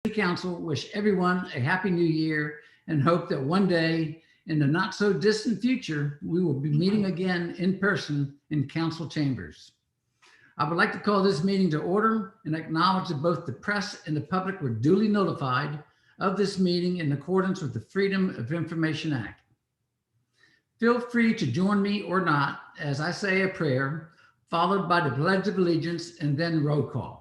Council wish everyone a happy new year and hope that one day in the not so distant future, we will be meeting again in person in council chambers. I would like to call this meeting to order and acknowledge that both the press and the public were duly notified of this meeting in accordance with the Freedom of Information Act. Feel free to join me or not as I say a prayer, followed by the Pledge of Allegiance and then roll call.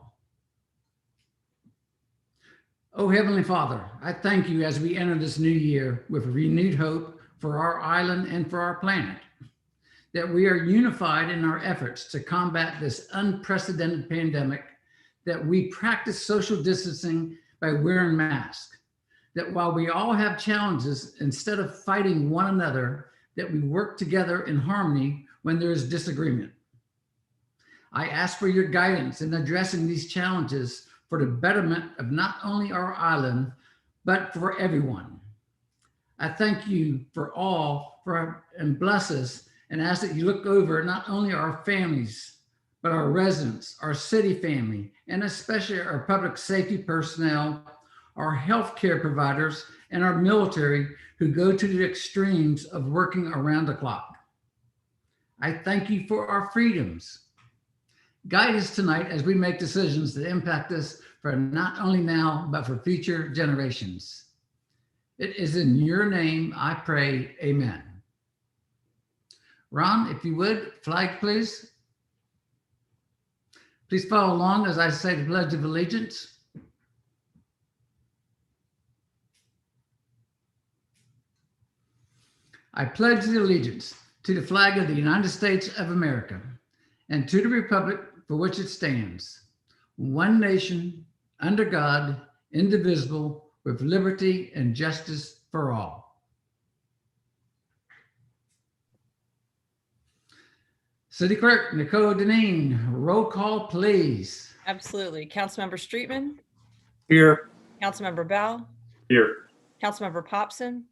Oh, Heavenly Father, I thank you as we enter this new year with renewed hope for our island and for our planet, that we are unified in our efforts to combat this unprecedented pandemic, that we practice social distancing by wearing masks, that while we all have challenges, instead of fighting one another, that we work together in harmony when there is disagreement. I ask for your guidance in addressing these challenges for the betterment of not only our island, but for everyone. I thank you for all and bless us and ask that you look over not only our families, but our residents, our city family, and especially our public safety personnel, our healthcare providers, and our military who go to the extremes of working around the clock. I thank you for our freedoms. Guide us tonight as we make decisions that impact us for not only now, but for future generations. It is in your name I pray, amen. Ron, if you would, flag please. Please follow along as I say the Pledge of Allegiance. I pledge allegiance to the flag of the United States of America and to the republic for which it stands, one nation, under God, indivisible, with liberty and justice for all. City Clerk Nicole Deneen, roll call, please. Absolutely. Councilmember Streetman. Here. Councilmember Bell. Here. Councilmember Popson.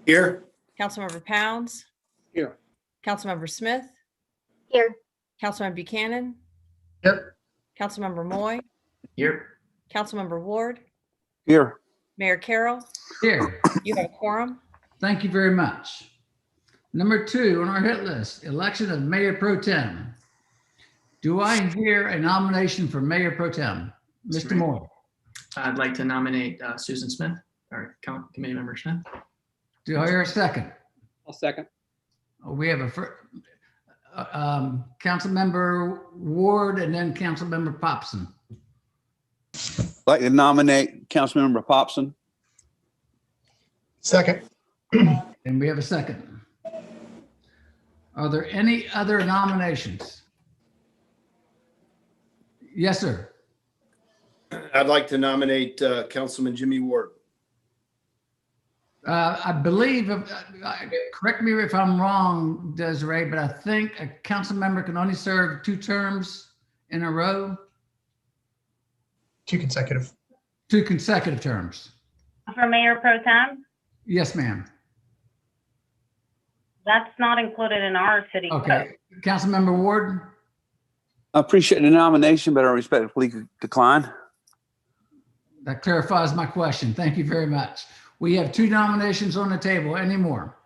Here. Councilmember Pounds. Here. Councilmember Smith. Here. Councilmember Buchanan. Yep. Councilmember Moy. Here. Councilmember Ward. Here. Mayor Carroll. Here. You have a quorum. Thank you very much. Number 2 on our hit list, election of Mayor Pro Tem. Do I hear a nomination for Mayor Pro Tem? Mr. Moore. I'd like to nominate Susan Smith, or committee member Smith. Do I hear a second? I'll second. We have a council member Ward and then council member Popson. I'd like to nominate Councilmember Popson. Second. And we have a second. Are there any other nominations? Yes, sir. I'd like to nominate Councilman Jimmy Ward. I believe, correct me if I'm wrong, Desiree, but I think a council member can only serve 2 terms in a row. 2 consecutive. 2 consecutive terms. For Mayor Pro Tem, Yes, ma'am. that's not included in our city code. Okay. Council member Ward. I appreciate the nomination, but I respectfully decline. That clarifies my question. Thank you very much. We have 2 nominations on the table. Any more?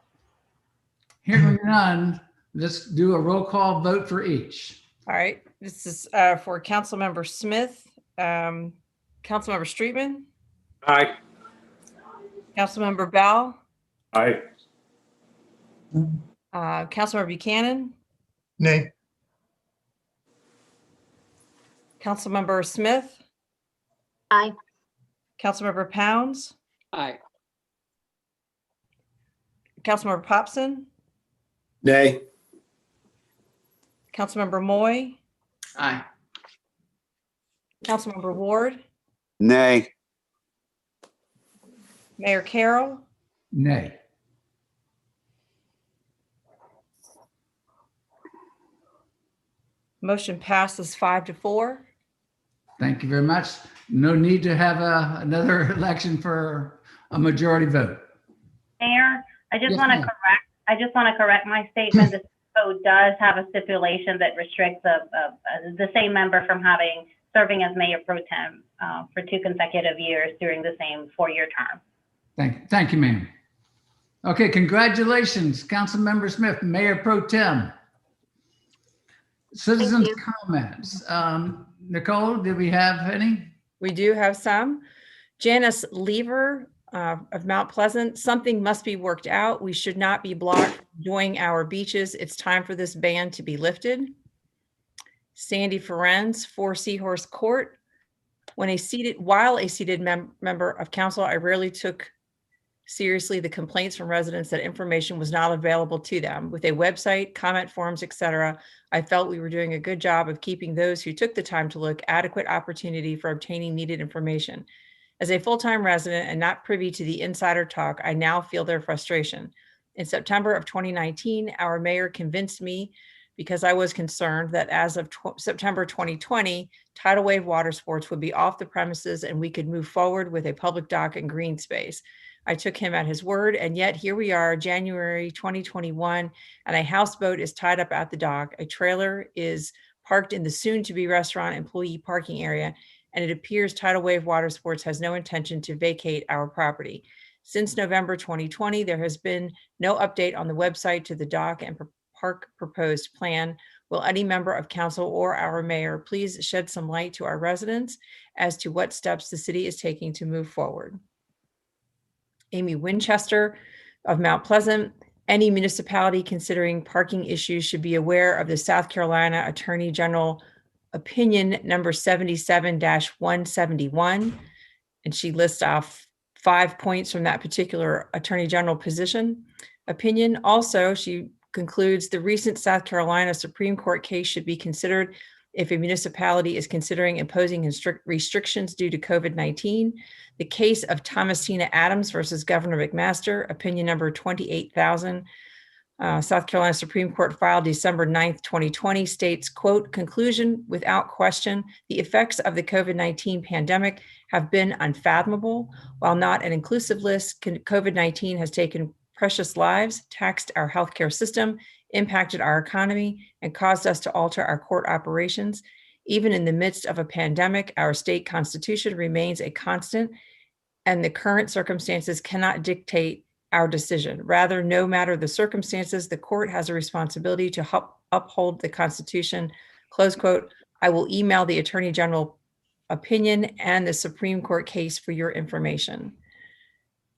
Hearing none, let's do a roll call vote for each. All right. This is for Councilmember Smith. Councilmember Streetman. Aye. Councilmember Bell. Aye. Councilmember Buchanan. Nay. Councilmember Smith. Aye. Councilmember Pounds. Aye. Councilmember Popson. Nay. Councilmember Moy. Aye. Councilmember Ward. Nay. Mayor Carroll. Nay. Motion passes 5-4. Thank you very much. No need to have another election for a majority vote. Mayor, I just Yes, want to ma'am. correct my statement. This code does have a stipulation that restricts the same member from serving as Mayor Pro Tem for 2 consecutive years during the same 4-year term. Thank you, ma'am. Okay, congratulations, Councilmember Smith, Mayor Pro Tem. Citizens' comments. Nicole, did we have any? We do have some. Janice Lever of Mount Pleasant, something must be worked out. We should not be blocked from enjoying our beaches. It's time for this ban to be lifted. Sandy Ferenz, 4 Seahorse Court. While a seated member of council, I rarely took seriously the complaints from residents that information was not available to them. With a website, comment forms, etc., I felt we were doing a good job of keeping those who took the time to look adequate opportunity for obtaining needed information. As a full-time resident and not privy to the insider talk, I now feel their frustration. In September of 2019, our mayor convinced me, because I was concerned, that as of September 2020, tidal wave water sports would be off the premises and we could move forward with a public dock and green space. I took him at his word, and yet here we are, January 2021, and a houseboat is tied up at the dock. A trailer is parked in the soon-to-be restaurant employee parking area, and it appears Tidal Wave Water Sports has no intention to vacate our property. Since November 2020, there has been no update on the website to the dock and park proposed plan. Will any member of council or our mayor please shed some light to our residents as to what steps the city is taking to move forward? Amy Winchester of Mount Pleasant, any municipality considering parking issues should be aware of the South Carolina Attorney General opinion number 77-171. And she lists off 5 points from that particular Attorney General position opinion. Also, she concludes the recent South Carolina Supreme Court case should be considered if a municipality is considering imposing restrictions due to COVID-19. The case of Thomasina Adams versus Governor McMaster, opinion number 28,000, South Carolina Supreme Court filed December 9th, 2020, states, quote, conclusion, without question, the effects of the COVID-19 pandemic have been unfathomable. While not an inclusive list, COVID-19 has taken precious lives, taxed our healthcare system, impacted our economy, and caused us to alter our court operations. Even in the midst of a pandemic, our state constitution remains a constant, and the current circumstances cannot dictate our decision. Rather, no matter the circumstances, the court has a responsibility to uphold the Constitution, close quote. I will email the Attorney General opinion and the Supreme Court case for your information.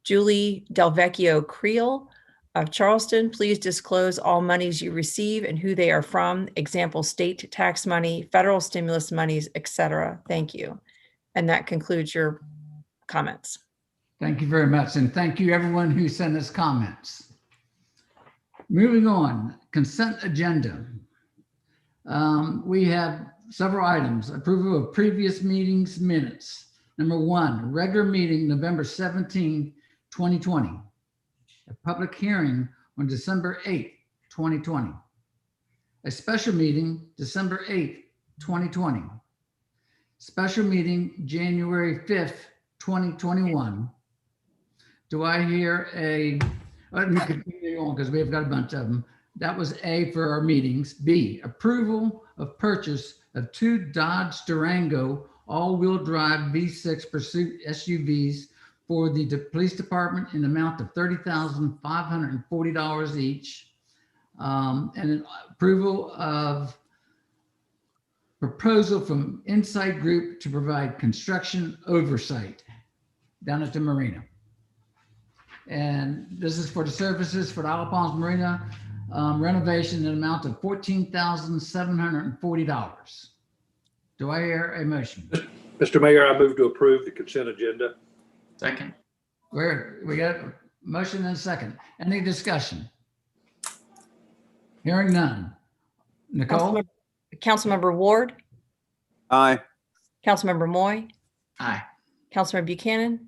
Julie Delvecchio Creel of Charleston, please disclose all monies you receive and who they are from, example, state tax money, federal stimulus monies, etc. Thank you. And that concludes your comments. Thank you very much. And thank you everyone who sent us comments. Moving on, consent agenda. We have several items. Approval of previous meetings minutes. Number 1, regular meeting, November 17, 2020. A public hearing on December 8, 2020. A special meeting, December 8, 2020. Special meeting, January 5th, 2021. Do I hear let me continue on because we have got a bunch of them. That was A for our meetings. B, approval of purchase of 2 Dodge Durango all-wheel drive V6 Pursuit SUVs for the police department in the amount of $30,540 each. And an approval of proposal from Insight Group to provide construction oversight down at the marina. And this is for the services for the Isle of Palms Marina renovation in an amount of $14,740. Do I hear a motion? Mr. Mayor, I move to approve the consent agenda. Second. We got a motion and a second. Any discussion? Hearing none. Nicole? Councilmember Ward, Aye. Councilmember Moy, Aye. Councilmember Buchanan.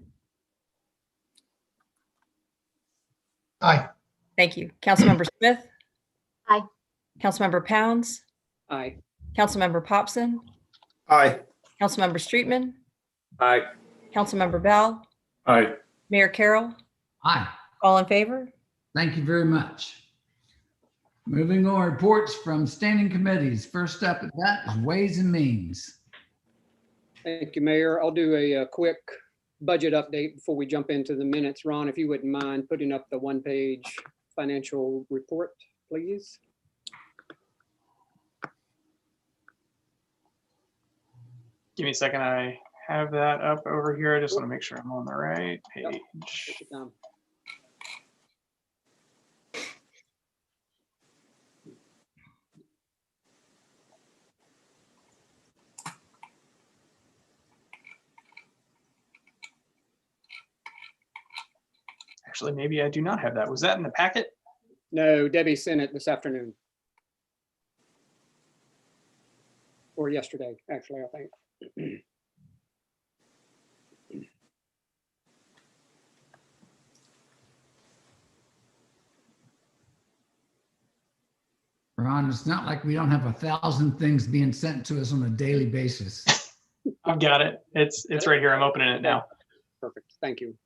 Aye. Thank you. Councilmember Smith. Aye. Councilmember Pounds, Aye. Councilmember Popson, Aye. Councilmember Streetman, Aye. Councilmember Bell, Aye. Mayor Carroll, Aye. all in favor? Thank you very much. Moving on, reports from standing committees. First up at that is Ways and Means. Thank you, Mayor. I'll do a quick budget update before we jump into the minutes. Ron, if you wouldn't mind putting up the one-page financial report, please. Give me a second. I have that up over here. I just want to make sure I'm on the right page. Take your time. Actually, maybe I do not have that. Was that in the packet? No, Debbie sent it this afternoon. Or yesterday, actually, I think. Ron, it's not like we don't have 1,000 things being sent to us on a daily basis. I've got it. It's right here. I'm opening it now. Perfect. Thank you.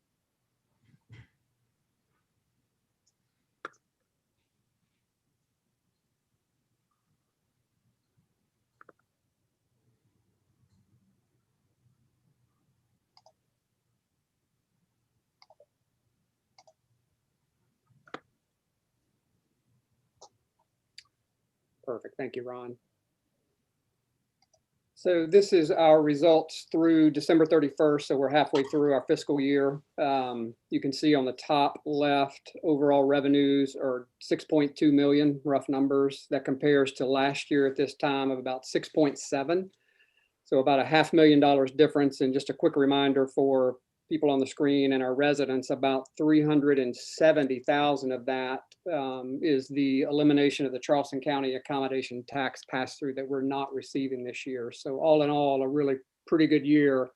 Perfect. Thank you, Ron. So this is our results through December 31st. So we're halfway through our fiscal year. You can see on the top left, overall revenues are 6.2 million, rough numbers. That compares to last year at this time of about 6.7. So about $500,000 difference. And just a quick reminder for people on the screen and our residents, about 370,000 of that is the elimination of the Charleston County accommodation tax pass-through that we're not receiving this year. So all in all, a really pretty good year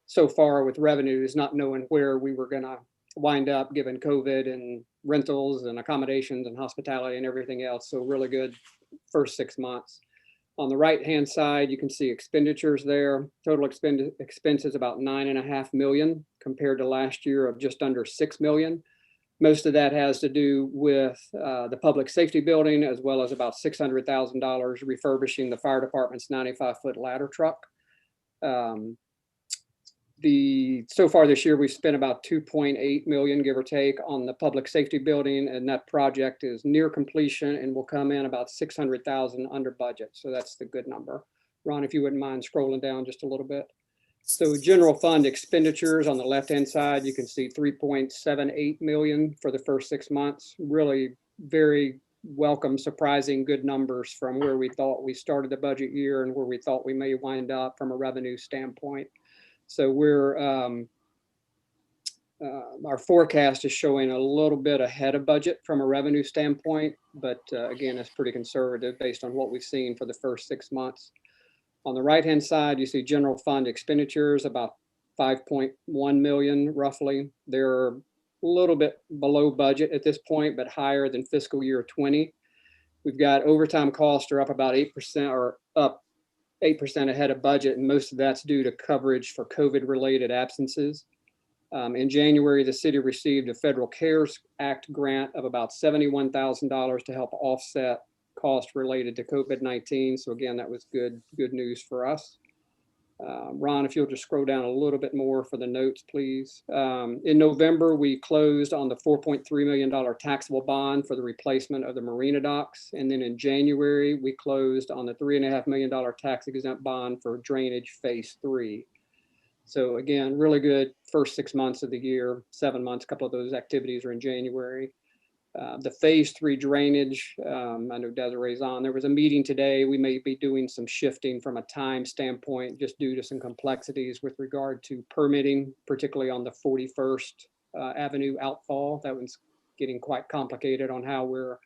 so far with revenues, not knowing where we were gonna wind up given COVID and rentals and accommodations and hospitality and everything else. So really good first 6 months. On the right-hand side, you can see expenditures there. Total expenses about 9.5 million compared to last year of just under 6 million. Most of that has to do with the public safety building, as well as about $600,000 refurbishing the fire department's 95-foot ladder truck. So far this year, we've spent about 2.8 million, give or take, on the public safety building, and that project is near completion and will come in about 600,000 under budget. So that's the good number. Ron, if you wouldn't mind scrolling down just a little bit. So general fund expenditures on the left-hand side, you can see 3.78 million for the first 6 months. Really very welcome, surprising good numbers from where we thought we started the budget year and where we thought we may wind up from a revenue standpoint. So we're, our forecast is showing a little bit ahead of budget from a revenue standpoint, but again, it's pretty conservative based on what we've seen for the first 6 months. On the right-hand side, you see general fund expenditures, about 5.1 million roughly. They're a little bit below budget at this point, but higher than fiscal year 20. We've got overtime costs are up about 8% or up 8% ahead of budget, and most of that's due to coverage for COVID-related absences. In January, the city received a federal CARES Act grant of about $71,000 to help offset costs related to COVID-19. So again, that was good news for us. Ron, if you'll just scroll down a little bit more for the notes, please. In November, we closed on the $4.3 million taxable bond for the replacement of the marina docks. And then in January, we closed on the $3.5 million tax exempt bond for drainage phase 3. So again, really good first 6 months of the year, 7 months, a couple of those activities are in January. The phase 3 drainage, I know Desiree's on. There was a meeting today. We may be doing some shifting from a time standpoint, just due to some complexities with regard to permitting, particularly on the 41st Avenue outfall. That one's getting quite complicated on how we're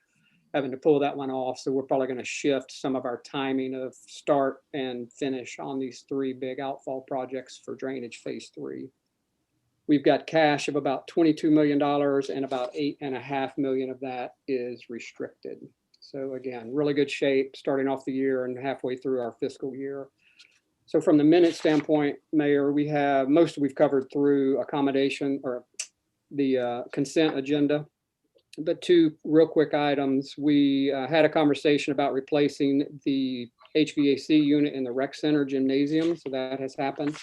having to pull that one off. So we're probably going to shift some of our timing of start and finish on these 3 big outfall projects for drainage phase 3. We've got cash of about $22 million and about 8.5 million of that is restricted. So again, really good shape starting off the year and halfway through our fiscal year. So from the minute standpoint, Mayor, we have we've covered through accommodation or the consent agenda. But 2 real quick items. We had a conversation about replacing the HVAC unit in the rec center gymnasium, so that has happened.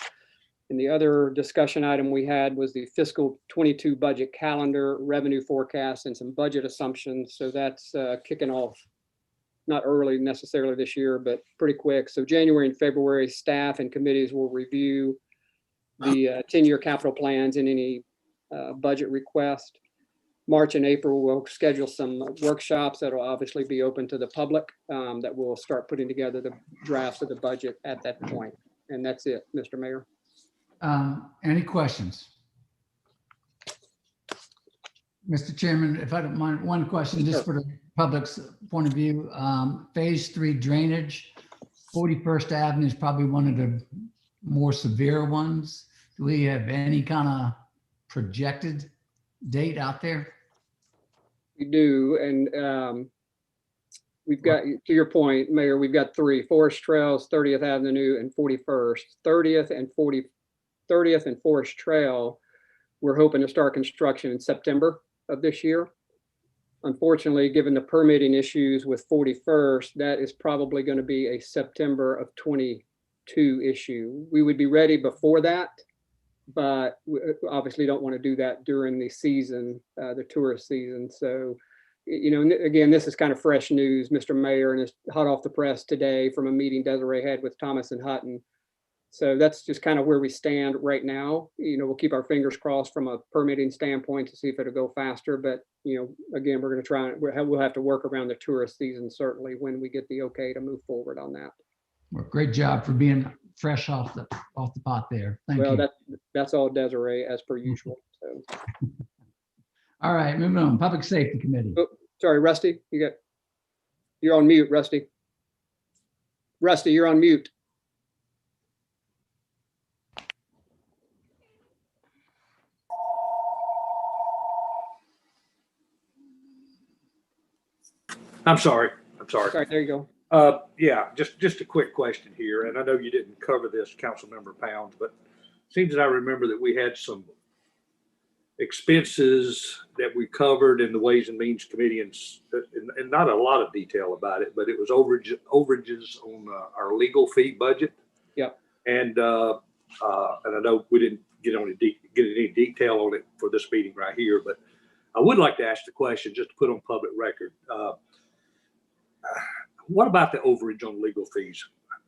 And the other discussion item we had was the fiscal 22 budget calendar, revenue forecast, and some budget assumptions. So that's kicking off, not early necessarily this year, but pretty quick. So January and February, staff and committees will review the 10-year capital plans and any budget request. March and April, we'll schedule some workshops that will obviously be open to the public that will start putting together the drafts of the budget at that point. And that's it, Mr. Mayor. Any questions? Mr. Chairman, if I don't mind, one question just for the public's point of view. Phase 3 drainage, 41st Avenue is probably one of the more severe ones. Do we have any kind of projected date out there? We do, and we've got, to your point, Mayor, we've got 3, Forest Trails, 30th Avenue, and 41st. 30th and Forest Trail, we're hoping to start construction in September of this year. Unfortunately, given the permitting issues with 41st, that is probably going to be a September of 22 issue. We would be ready before that, but we obviously don't want to do that during the season, the tourist season. So, you know, again, this is kind of fresh news, Mr. Mayor, and it's hot off the press today from a meeting Desiree had with Thomas and Hutton. So that's just kind of where we stand right now. You know, we'll keep our fingers crossed from a permitting standpoint to see if it'll go faster. But, you know, again, we're going to try, we'll have to work around the tourist season, certainly, when we get the okay to move forward on that. Well, great job for being fresh off the pot there. Thank you. Well, that's all Desiree as per usual. So. All right, moving on. Public Safety Committee. Oh, sorry, Rusty, you're on mute, Rusty. Rusty, you're on mute. I'm sorry. Sorry, there you go. Yeah, just a quick question here, and I know you didn't cover this, Councilmember Pounds, but it seems that I remember that we had some expenses that we covered in the Ways and Means Committee, and not a lot of detail about it, but it was overages on our legal fee budget. Yep. And I know we didn't get any detail on it for this meeting right here, but I would like to ask the question just to put on public record. What about the overage on legal fees?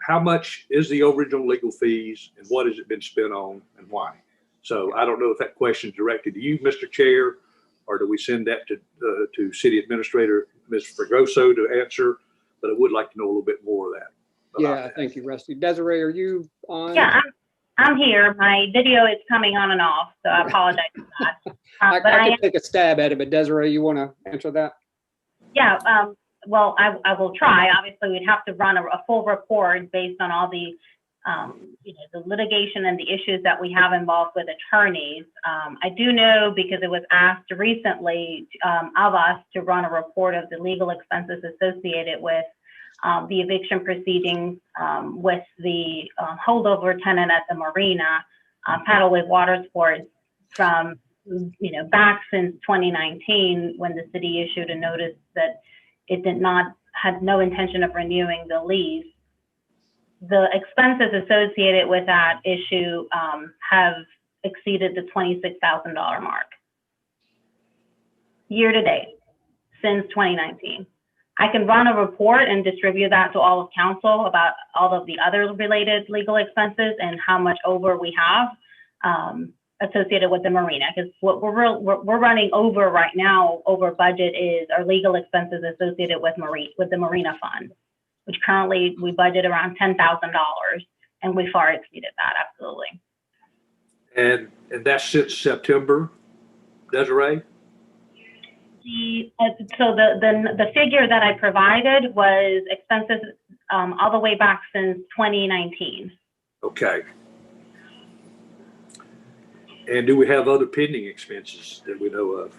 How much is the overage on legal fees, and what has it been spent on, and why? So I don't know if that question is directed to you, Mr. Chair, or do we send that to City Administrator Ms. Fregoso to answer? But I would like to know a little bit more of that. Yeah, thank you, Rusty. Desiree, are you on? Yeah, I'm here. My video is coming on and off, so I apologize for that. I can take a stab at it, but Desiree, you want to answer that? Yeah, well, I will try. Obviously, we'd have to run a full report based on all the, the litigation and the issues that we have involved with attorneys. I do know, because it was asked recently of us to run a report of the legal expenses associated with the eviction proceedings with the holdover tenant at the marina, Paddleway Water Sports, from back since 2019, when the city issued a notice that it had no intention of renewing the lease. The expenses associated with that issue have exceeded the $26,000 mark year to date since 2019. I can run a report and distribute that to all of council about all of the other related legal expenses and how much over we have associated with the marina, because what we're running over right now, over budget, is our legal expenses associated with the marina fund, which currently we budget around $10,000, and we far exceeded that, absolutely. And that's since September, Desiree? So the figure that I provided was expenses all the way back since 2019. Okay. And do we have other pending expenses that we know of?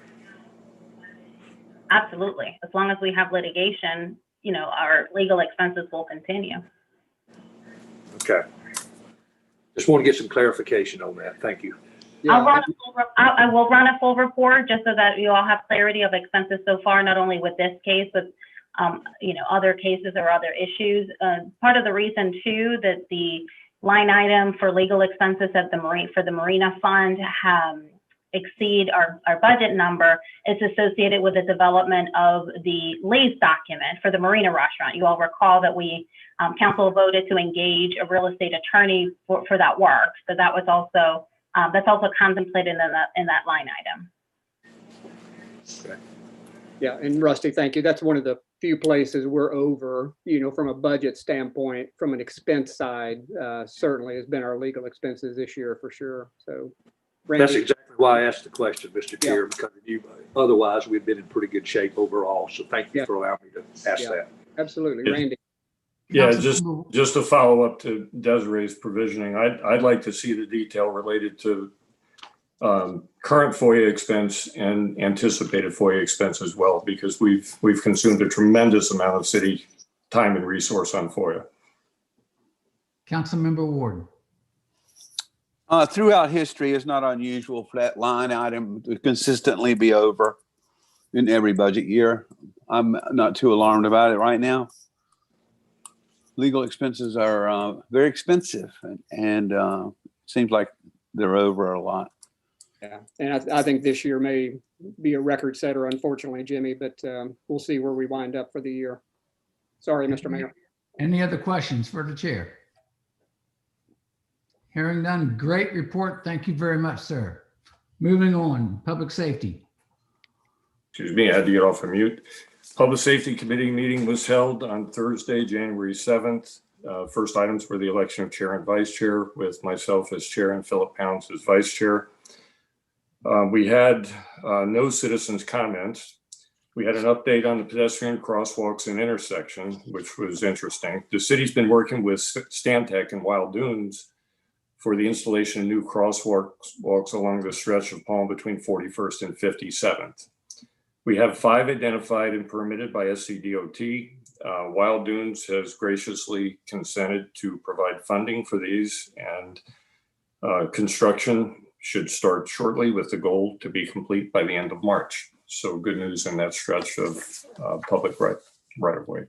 Absolutely. As long as we have litigation, our legal expenses will continue. Okay. Just want to get some clarification on that. Thank you. Yeah. I will run a full report just so that you all have clarity of expenses so far, not only with this case, but other cases or other issues. Part of the reason too that the line item for legal expenses at the Marina Fund exceed our budget number is associated with the development of the lease document for the Marina restaurant. You all recall that council voted to engage a real estate attorney for that work. So that was also that's also contemplated in that line item. Okay. Yeah, and Rusty, thank you. That's one of the few places we're over, from a budget standpoint. From an expense side, certainly has been our legal expenses this year for sure. So That's Randy, exactly why I asked the question, Mr. Chair, because otherwise we've been in pretty good shape overall. So thank you for allowing me to ask that. absolutely. Yeah. Randy, Yeah, Councilmember- just to follow up to Desiree's provisioning, I'd like to see the detail related to current FOIA expense and anticipated FOIA expense as well, because we've consumed a tremendous amount of city time and resource on FOIA. Councilmember Ward. Throughout history, it's not unusual for that line item to consistently be over in every budget year. I'm not too alarmed about it right now. Legal expenses are very expensive, and seems like they're over a lot. yeah, and I think this year may be a record setter, unfortunately, Jimmy, but we'll see where we wind up for the year. Sorry, Mr. Mayor. Any other questions for the chair? Hearing none, great report. Thank you very much, sir. Moving on, public safety. Excuse me, I had to get off of mute. Public Safety Committee meeting was held on Thursday, January 7th. First items were the election of chair and vice chair, with myself as chair and Philip Pounds as vice chair. We had no citizens' comments. We had an update on the pedestrian crosswalks and intersection, which was interesting. The city's been working with Stantec and Wild Dunes for the installation of new crosswalks along the stretch of Palm between 41st and 57th. We have 5 identified and permitted by SCDOT. Wild Dunes has graciously consented to provide funding for these, and construction should start shortly with the goal to be complete by the end of March. So good news in that stretch of public right of way.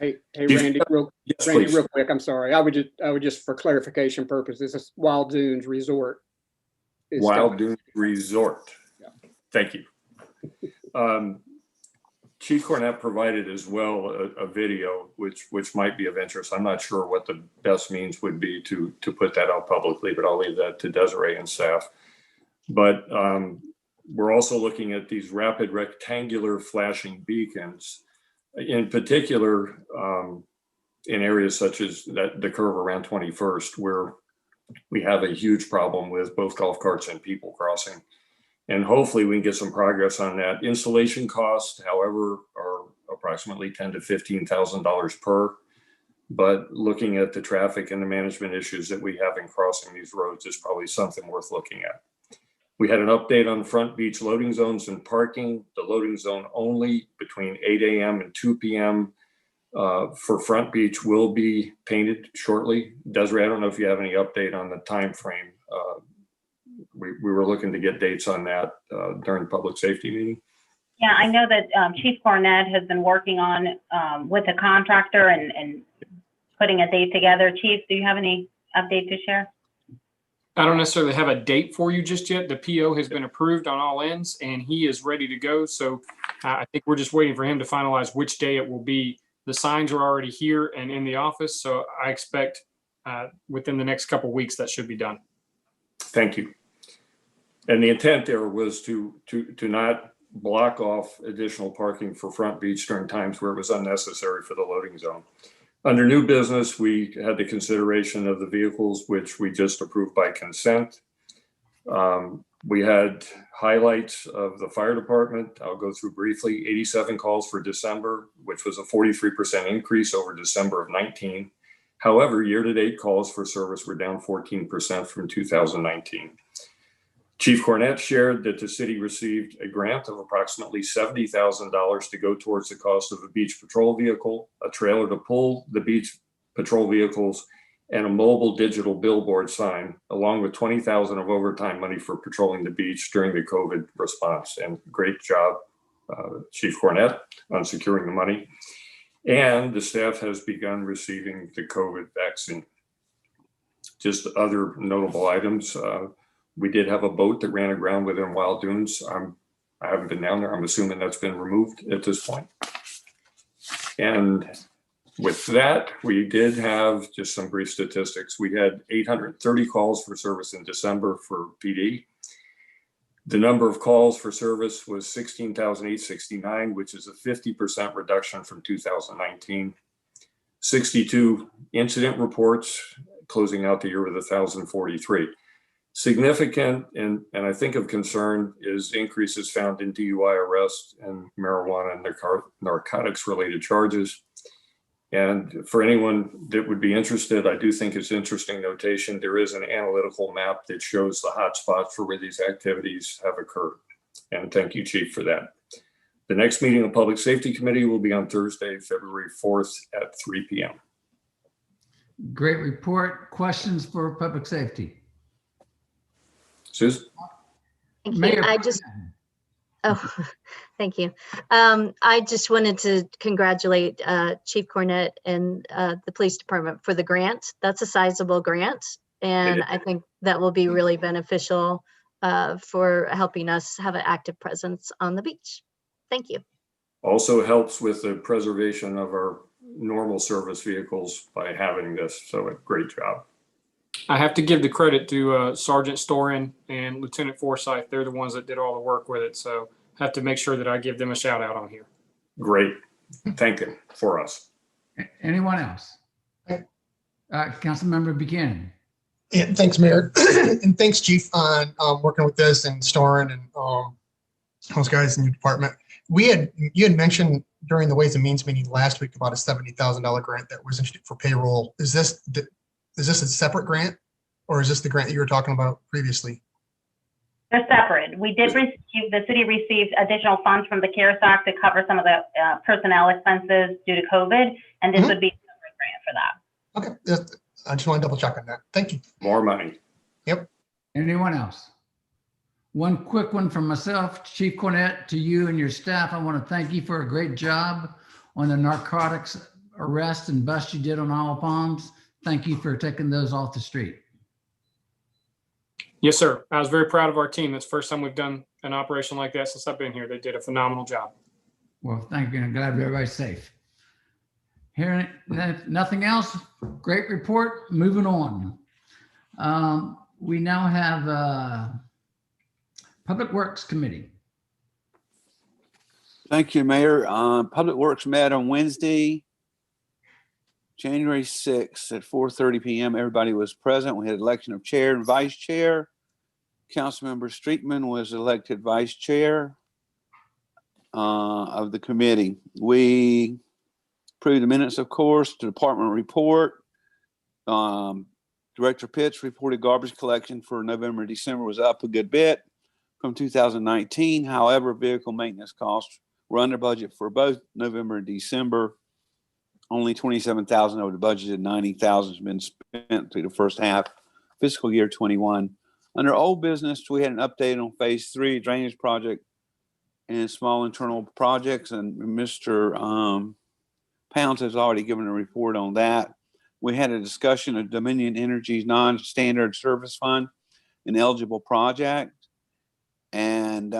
Hey, Randy, Yes, Randy, please. real quick, I'm sorry. I would just for clarification purposes, this is Wild Dunes Resort. Wild Dunes Resort. Yeah. Thank you. Chief Cornett provided as well a video which might be of interest. I'm not sure what the best means would be to put that out publicly, but I'll leave that to Desiree and staff. But we're also looking at these rapid rectangular flashing beacons, in particular in areas such as the curve around 21st, where we have a huge problem with both golf carts and people crossing. And hopefully we can get some progress on that. Installation costs, however, are approximately $10,000 to $15,000 per. But looking at the traffic and the management issues that we have in crossing these roads is probably something worth looking at. We had an update on Front Beach loading zones and parking. The loading zone only between 8 a.m. and 2 p.m. For Front Beach will be painted shortly. Desiree, I don't know if you have any update on the time frame. We were looking to get dates on that during public safety meeting. Yeah, I know that Chief Cornett has been working on with a contractor and putting a date together. Chief, do you have any update to share? I don't necessarily have a date for you just yet. The PO has been approved on all ends and he is ready to go. So I think we're just waiting for him to finalize which day it will be. The signs are already here and in the office. So I expect within the next couple of weeks that should be done. Thank you. And the intent there was to not block off additional parking for Front Beach during times where it was unnecessary for the loading zone. Under new business, we had the consideration of the vehicles, which we just approved by consent. We had highlights of the fire department. I'll go through briefly. 87 calls for December, which was a 43% increase over December of 19. However, year-to-date calls for service were down 14% from 2019. Chief Cornett shared that the city received a grant of approximately $70,000 to go towards the cost of a beach patrol vehicle, a trailer to pull the beach patrol vehicles, and a mobile digital billboard sign, along with $20,000 of overtime money for patrolling the beach during the COVID response. And great job Chief Cornett on securing the money. And the staff has begun receiving the COVID vaccine. Just other notable items. We did have a boat that ran aground within Wild Dunes. I haven't been down there. I'm assuming that's been removed at this point. And with that, we did have just some brief statistics. We had 830 calls for service in December for PD. The number of calls for service was 16,869, which is a 50% reduction from 2019. 62 incident reports, closing out the year with 1,043. Significant and I think of concern is increases found in DUI arrests and marijuana and narcotics related charges. And for anyone that would be interested, I do think it's interesting notation. There is an analytical map that shows the hotspots for where these activities have occurred. And thank you, Chief, for that. The next meeting of Public Safety Committee will be on Thursday, February 4th at 3 p.m. Great report. Questions for public safety? Susan? Thank you. Mayor, Oh, thank you. I just wanted to congratulate Chief Cornett and the police department for the grant. That's a sizable grant, and I think that will be really beneficial for helping us have an active presence on the beach. Thank you. Also helps with the preservation of our normal service vehicles by having this. So a great job. I have to give the credit to Sergeant Storin and Lieutenant Forsyth. They're the ones that did all the work with it. So have to make sure that I give them a shout out on here. Great. Thank you for us. Anyone else? Councilmember Buchanan. Yeah, thanks, Mayor. And thanks, Chief, on working with this and Storin and those guys in your department. You had mentioned during the Ways and Means meeting last week about a $70,000 grant that was issued for payroll. Is this a separate grant, or is this the grant that you were talking about previously? They're separate. We did receive, the city received additional funds from the CARES Act to cover some of the personnel expenses due to COVID, and this would be a separate grant for that. Okay, I just want to double check on that. Thank you. More money. Yep. Anyone else? One quick one from myself, Chief Cornett, to you and your staff. I want to thank you for a great job on the narcotics arrest and bust you did on Isle of Palms. Thank you for taking those off the street. Yes, sir. I was very proud of our team. It's the first time we've done an operation like that since I've been here. They did a phenomenal job. Well, thank you. I'm glad everybody's safe. Hearing nothing else, great report. Moving on. We now have Public Works Committee. Thank you, Mayor. Public Works met on Wednesday, January 6th at 4:30 p.m. Everybody was present. We had election of chair and vice chair. Councilmember Streetman was elected vice chair of the committee. We approved the minutes, of course, the department report. Director Pitts reported garbage collection for November and December was up a good bit from 2019. However, vehicle maintenance costs were under budget for both November and December. Only $27,000 over the budget and $90,000 has been spent through the first half fiscal year 21. Under old business, we had an update on phase 3 drainage project and small internal projects, and Mr. Pounds has already given a report on that. We had a discussion of Dominion Energy's non-standard service fund, an eligible project, and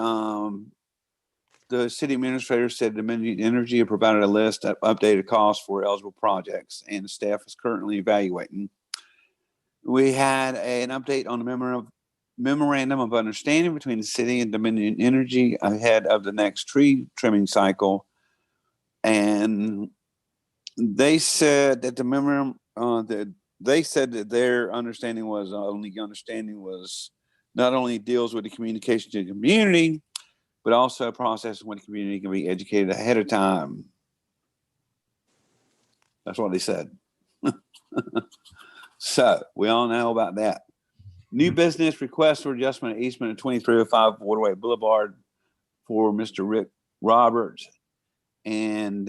the city administrator said Dominion Energy had provided a list of updated costs for eligible projects, and the staff is currently evaluating. We had an update on the memorandum of understanding between the city and Dominion Energy ahead of the next tree trimming cycle. And they said that the memorandum, they said that their understanding was not only deals with the communication to the community, but also a process when the community can be educated ahead of time. That's what they said. So we all know about that. New business request for adjustment of easement of 2305 Waterway Boulevard for Mr. Rick Roberts. And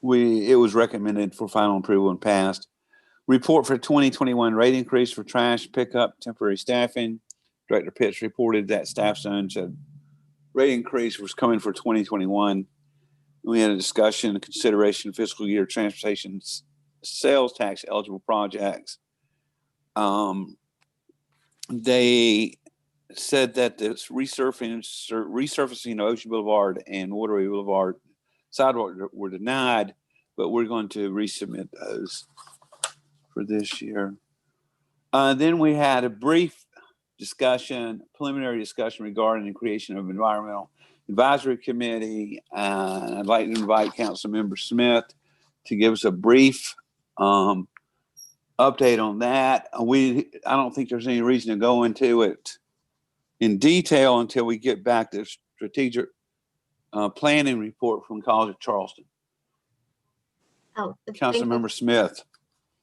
it was recommended for final approval and passed. Report for 2021 rate increase for trash pickup, temporary staffing. Director Pitts reported that staff zones had rate increase was coming for 2021. We had a discussion, consideration fiscal year transportation sales tax eligible projects. They said that this resurfacing Ocean Boulevard and Waterway Boulevard sidewalk were denied, but we're going to resubmit those for this year. Then we had a brief preliminary discussion regarding the creation of Environmental Advisory Committee. I'd like to invite Councilmember Smith to give us a brief update on that. I don't think there's any reason to go into it in detail until we get back to the strategic planning report from College of Charleston. Oh, Councilmember Smith.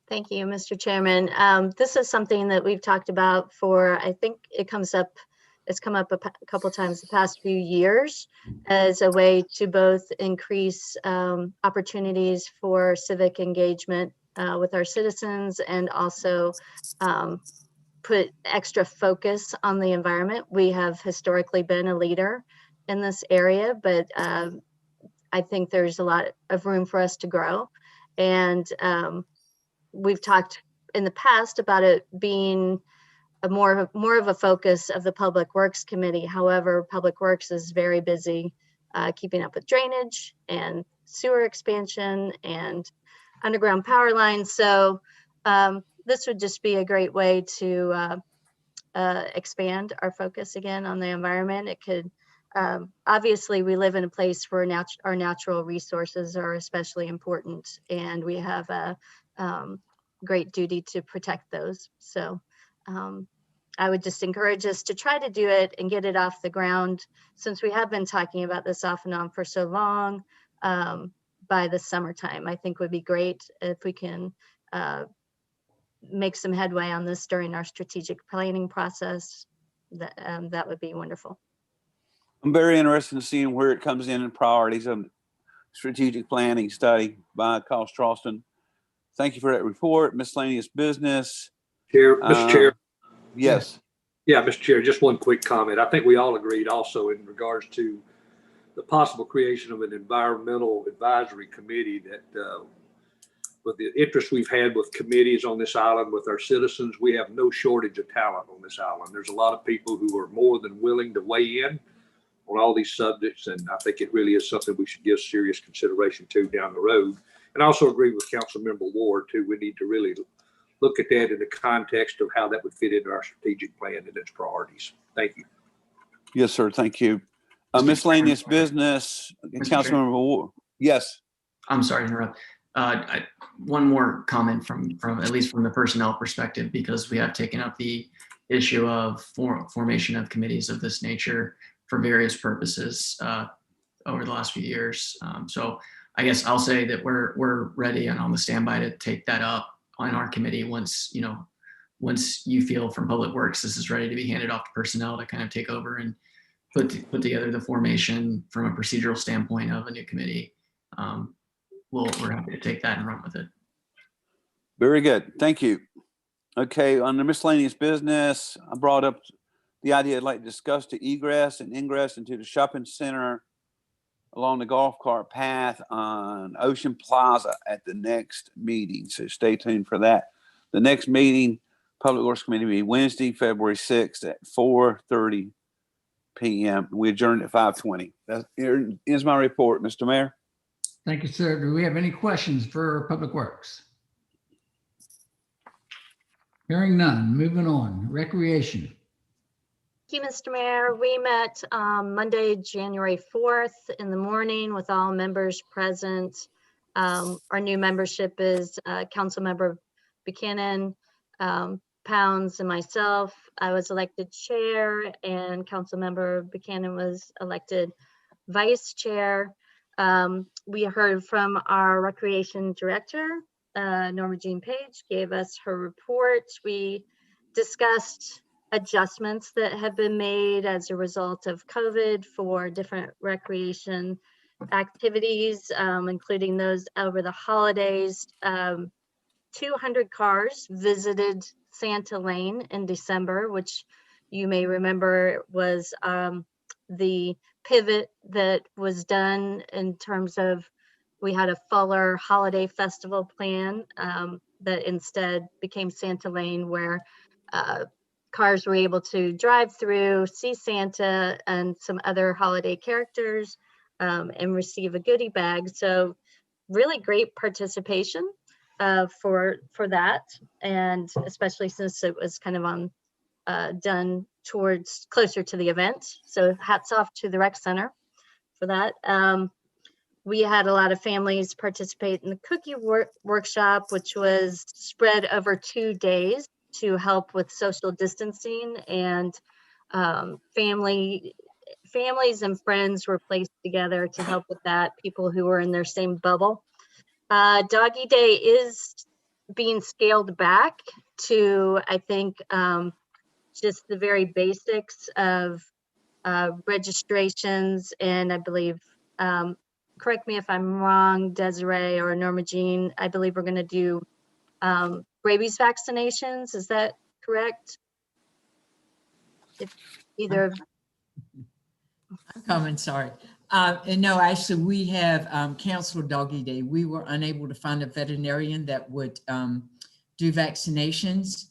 Thank you, Mr. Chairman. This is something that we've talked about for, I think it's come up a couple times the past few years as a way to both increase opportunities for civic engagement with our citizens and also put extra focus on the environment. We have historically been a leader in this area, but I think there's a lot of room for us to grow. And we've talked in the past about it being more of a focus of the Public Works Committee. However, Public Works is very busy keeping up with drainage and sewer expansion and underground power lines. So this would just be a great way to expand our focus again on the environment. It could, obviously we live in a place where our natural resources are especially important, and we have a great duty to protect those. So I would just encourage us to try to do it and get it off the ground, since we have been talking about this off and on for so long. By the summertime, I think would be great if we can make some headway on this during our strategic planning process. That would be wonderful. I'm very interested in seeing where it comes in priorities of strategic planning study by College of Charleston. Thank you for that report. Miscellaneous business. Mr. Chair. Yes. Yeah, Mr. Chair, just one quick comment. I think we all agreed also in regards to the possible creation of an environmental advisory committee that with the interest we've had with committees on this island with our citizens, we have no shortage of talent on this island. There's a lot of people who are more than willing to weigh in on all these subjects, and I think it really is something we should give serious consideration to down the road. And I also agree with Councilmember Ward too. We need to really look at that in the context of how that would fit into our strategic plan and its priorities. Thank you. Yes, sir. Thank you. Miscellaneous business, Councilmember Ward. Yes. I'm sorry to interrupt. One more comment from at least from the personnel perspective, because we have taken up the issue of formation of committees of this nature for various purposes over the last few years. So I guess I'll say that we're ready and on the standby to take that up on our committee once you feel from Public Works this is ready to be handed off to personnel to kind of take over and put together the formation from a procedural standpoint of a new committee. We're happy to take that and run with it. Very good. Thank you. Okay, on the miscellaneous business, I brought up the idea I'd like to discuss the egress and ingress into the shopping center along the golf cart path on Ocean Plaza at the next meeting. So stay tuned for that. The next meeting, Public Works Committee, will be Wednesday, February 6th at 4:30 p.m. We adjourned at 5:20. That is my report, Mr. Mayor. Thank you, sir. Do we have any questions for Public Works? Hearing none, moving on. Recreation. Thank you, Mr. Mayor. We met Monday, January 4th in the morning with all members present. Our new membership is Councilmember Buchanan, Pounds, and myself. I was elected chair, and Councilmember Buchanan was elected vice chair. We heard from our recreation director, Norma Jean Page, gave us her report. We discussed adjustments that have been made as a result of COVID for different recreation activities, including those over the holidays. 200 cars visited Santa Lane in December, which you may remember was the pivot that was done in terms of we had a fuller holiday festival plan that instead became Santa Lane, where cars were able to drive through, see Santa and some other holiday characters, and receive a goodie bag. So really great participation for that, and especially since it was kind of on done towards closer to the event. So hats off to the rec center for that. We had a lot of families participate in the cookie workshop, which was spread over 2 days to help with social distancing, and families and friends were placed together to help with that, people who were in their same bubble. Doggy Day is being scaled back to, I think, just the very basics of registrations, and I believe, correct me if I'm wrong, Desiree or Norma Jean, I believe we're going to do rabies vaccinations. Is that correct? If either of I'm coming, sorry. And no, actually, we have canceled Doggy Day. We were unable to find a veterinarian that would do vaccinations.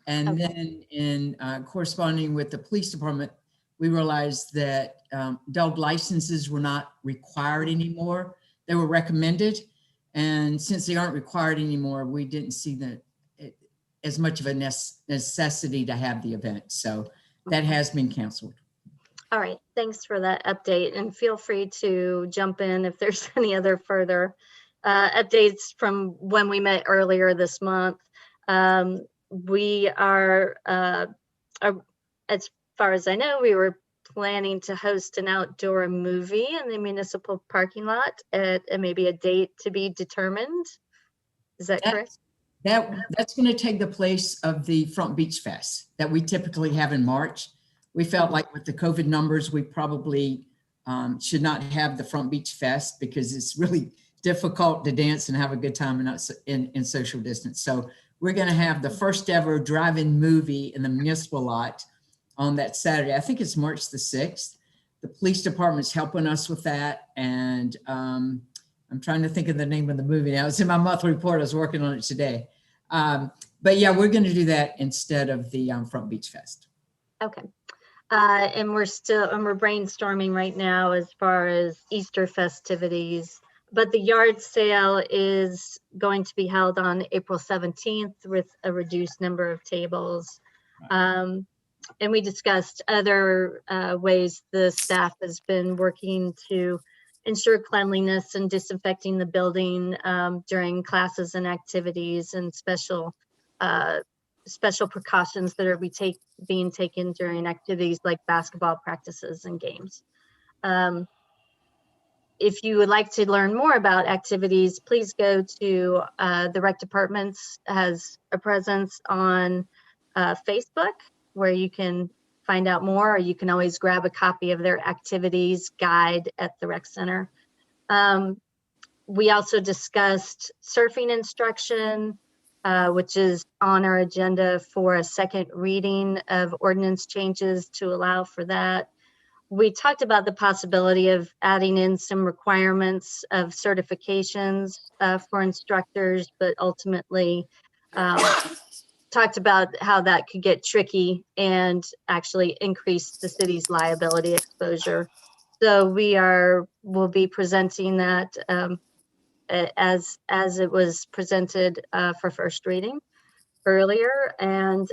And then in corresponding with the police department, we realized that dog licenses were not required anymore. They were recommended. And since they aren't required anymore, we didn't see as much of a necessity to have the event. So that has been canceled. All right, thanks for that update, and feel free to jump in if there's any other further updates from when we met earlier this month. We are, as far as I know, we were planning to host an outdoor movie in the municipal parking lot at maybe a date to be determined. Is that correct? That's going to take the place of the Front Beach Fest that we typically have in March. We felt like with the COVID numbers, we probably should not have the Front Beach Fest because it's really difficult to dance and have a good time and not in social distance. So we're going to have the first ever drive-in movie in the municipal lot on that Saturday. I think it's March the 6th. The police department's helping us with that. And I'm trying to think of the name of the movie now. It's in my monthly report. I was working on it today. But yeah, we're going to do that instead of the Front Beach Fest. Okay. And we're brainstorming right now as far as Easter festivities, but the yard sale is going to be held on April 17th with a reduced number of tables. And we discussed other ways the staff has been working to ensure cleanliness and disinfecting the building during classes and activities, and special precautions that are being taken during activities like basketball practices and games. If you would like to learn more about activities, please go to the rec department has a presence on Facebook where you can find out more, or you can always grab a copy of their activities guide at the rec center. We also discussed surfing instruction, which is on our agenda for a second reading of ordinance changes to allow for that. We talked about the possibility of adding in some requirements of certifications for instructors, but ultimately talked about how that could get tricky and actually increase the city's liability exposure. So we'll be presenting that as it was presented for first reading earlier. And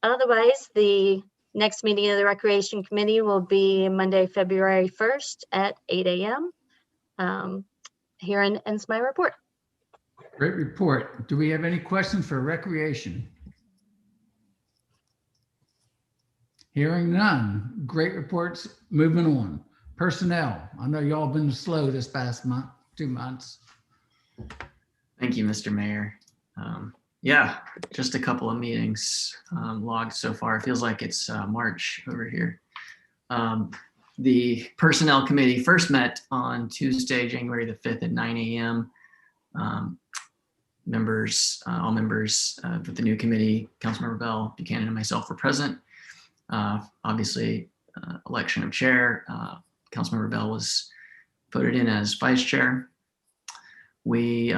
otherwise, the next meeting of the Recreation Committee will be Monday, February 1st at 8 a.m. Here ends my report. Great report. Do we have any questions for Recreation? Hearing none. Great reports. Moving on. Personnel. I know y'all been slow this past month, 2 months. Thank you, Mr. Mayor. Yeah, just a couple of meetings logged so far. It feels like it's March over here. The Personnel Committee first met on Tuesday, January the 5th at 9 a.m. All members with the new committee, Councilmember Bell, Buchanan, and myself were present. Obviously, election of chair. Councilmember Bell was voted in as vice chair. We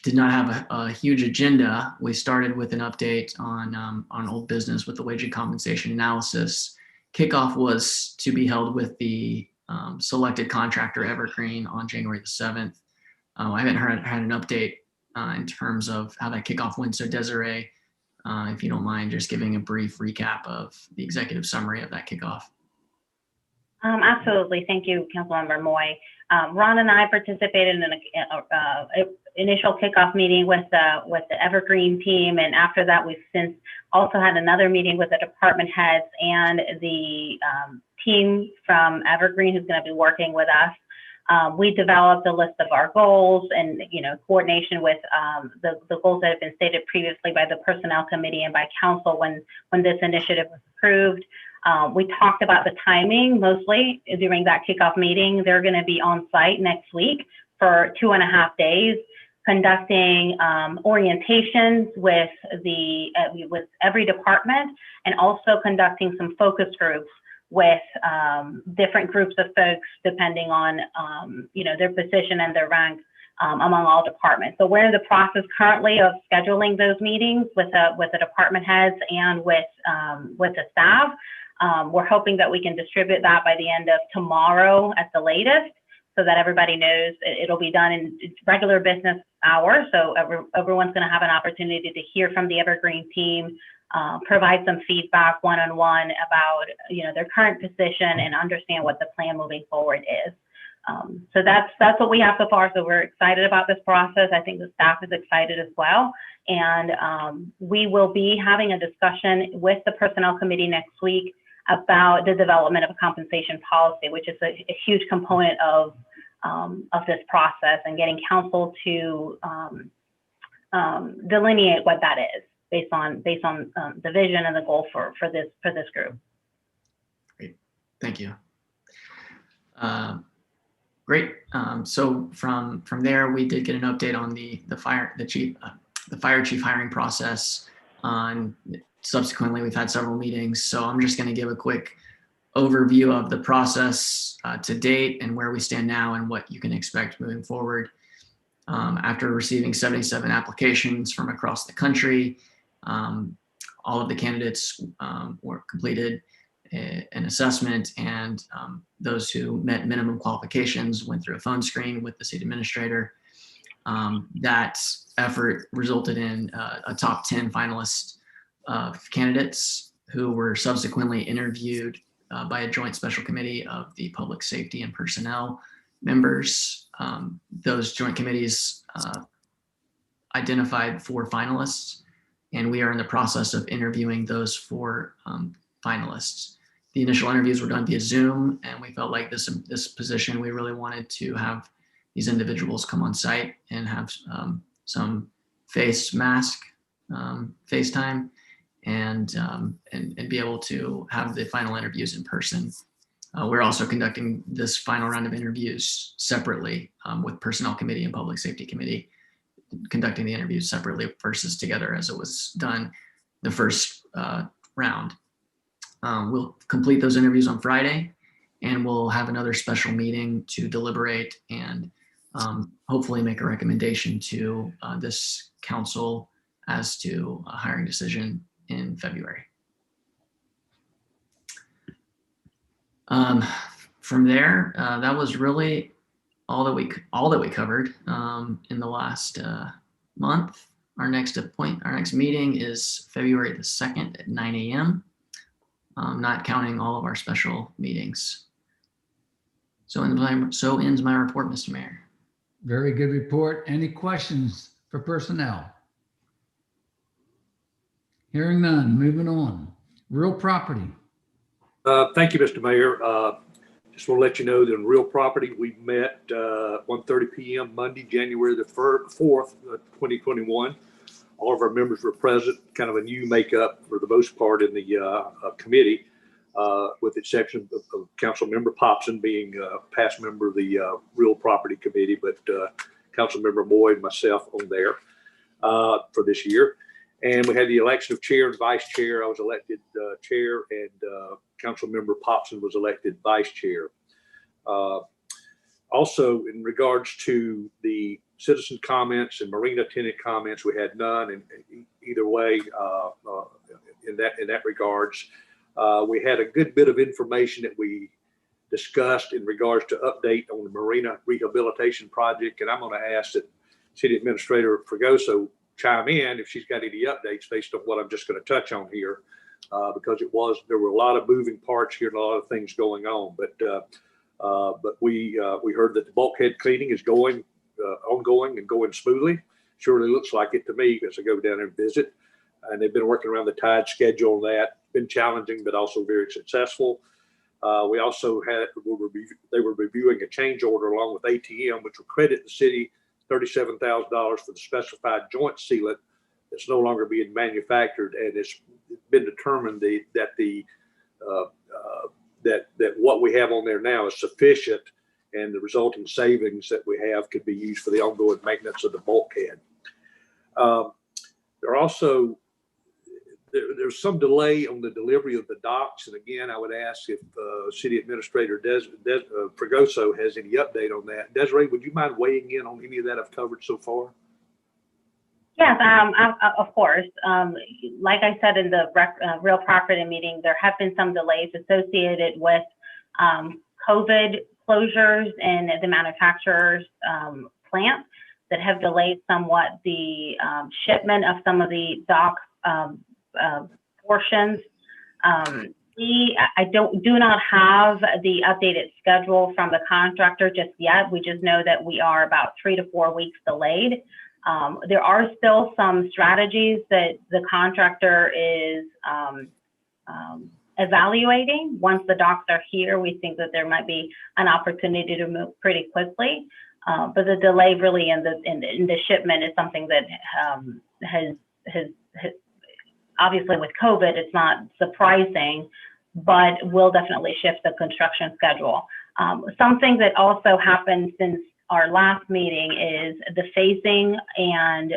did not have a huge agenda. We started with an update on old business with the wage and compensation analysis. Kickoff was to be held with the selected contractor Evergreen on January the 7th. I haven't had an update in terms of how that kickoff went. So Desiree, if you don't mind, just giving a brief recap of the executive summary of that kickoff. Absolutely. Thank you, Councilmember Moy. Ron and I participated in an initial kickoff meeting with the Evergreen team, and after that, we've since also had another meeting with the department heads and the team from Evergreen who's going to be working with us. We developed a list of our goals and, coordination with the goals that have been stated previously by the Personnel Committee and by Council when this initiative was approved. We talked about the timing mostly during that kickoff meeting. They're going to be on site next week for 2.5 days, conducting orientations with every department, and also conducting some focus groups with different groups of folks depending on their position and their rank among all departments. So we're in the process currently of scheduling those meetings with the department heads and with the staff. We're hoping that we can distribute that by the end of tomorrow at the latest, so that everybody knows it'll be done in regular business hours. So everyone's going to have an opportunity to hear from the Evergreen team, provide some feedback one-on-one about their current position and understand what the plan moving forward is. So that's what we have so far. So we're excited about this process. I think the staff is excited as well. And we will be having a discussion with the Personnel Committee next week about the development of a compensation policy, which is a huge component of this process, and getting council to delineate what that is based on the vision and the goal for this group. Great, thank you. Great. So from there, we did get an update on the fire chief hiring process. Subsequently, we've had several meetings. So I'm just going to give a quick overview of the process to date and where we stand now and what you can expect moving forward. After receiving 77 applications from across the country, all of the candidates were completed an assessment, and those who met minimum qualifications went through a phone screen with the city administrator. That effort resulted in a top 10 finalist of candidates who were subsequently interviewed by a joint special committee of the public safety and personnel members. Those joint committees identified 4 finalists, and we are in the process of interviewing those 4 finalists. The initial interviews were done via Zoom, and we felt like this position, we really wanted to have these individuals come on site and have some face mask, FaceTime, and be able to have the final interviews in person. We're also conducting this final round of interviews separately with Personnel Committee and Public Safety Committee, conducting the interviews separately versus together as it was done the first round. We'll complete those interviews on Friday, and we'll have another special meeting to deliberate and hopefully make a recommendation to this council as to a hiring decision in February. From there, that was really all that we covered in the last month. Our next meeting is February the 2nd at 9 a.m. Not counting all of our special meetings. So ends my report, Mr. Mayor. Very good report. Any questions for personnel? Hearing none, moving on. Real property. Thank you, Mr. Mayor. Just want to let you know that in real property, we met 1:30 p.m. Monday, January the 4th, 2021. All of our members were present, kind of a new makeup for the most part in the committee, with the exception of Council Member Popson being a past member of the Real Property Committee, but Council Member Moy and myself on there for this year. And we had the election of chair and vice chair. I was elected chair, and council member Popson was elected vice chair. Also, in regards to the citizen comments and marina tenant comments, we had none. And either way, in that regards, we had a good bit of information that we discussed in regards to update on the marina rehabilitation project. And I'm going to ask that City Administrator Fregoso chime in if she's got any updates based on what I'm just going to touch on here, because there were a lot of moving parts here and a lot of things going on. But we heard that the bulkhead cleaning is ongoing and going smoothly. Surely looks like it to me as I go down and visit. And they've been working around the tide schedule on that. Been challenging, but also very successful. We also they were reviewing a change order along with ATM, which will credit the city $37,000 for the specified joint sealant that's no longer being manufactured, and it's been determined that what we have on there now is sufficient, and the resulting savings that we have could be used for the ongoing maintenance of the bulkhead. There's some delay on the delivery of the docks, and again, I would ask if City Administrator Fregoso has any update on that. Desiree, would you mind weighing in on any of that I've covered so far? Yes, of course. Like I said in the real property meeting, there have been some delays associated with COVID closures and the manufacturer's plant that have delayed somewhat the shipment of some of the dock portions. I do not have the updated schedule from the contractor just yet. We just know that we are about 3 to 4 weeks delayed. There are still some strategies that the contractor is evaluating. Once the docks are here, we think that there might be an opportunity to move pretty quickly. But the delay really in the shipment is something that has obviously with COVID, it's not surprising, but will definitely shift the construction schedule. Something that also happened since our last meeting is the phasing and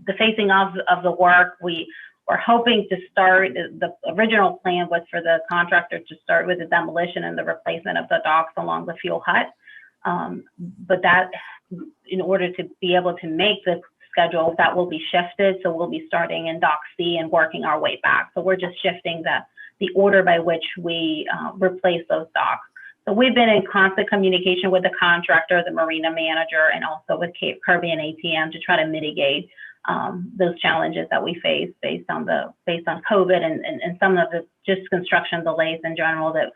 the phasing of the work. We were hoping to start, the original plan was for the contractor to start with the demolition and the replacement of the docks along the fuel hut. But that, in order to be able to make the schedule, that will be shifted. So we'll be starting in Dock C and working our way back. So we're just shifting the order by which we replace those docks. So we've been in constant communication with the contractor, the marina manager, and also with Cape Kirby and ATM to try to mitigate those challenges that we face based on COVID and some of the just construction delays in general that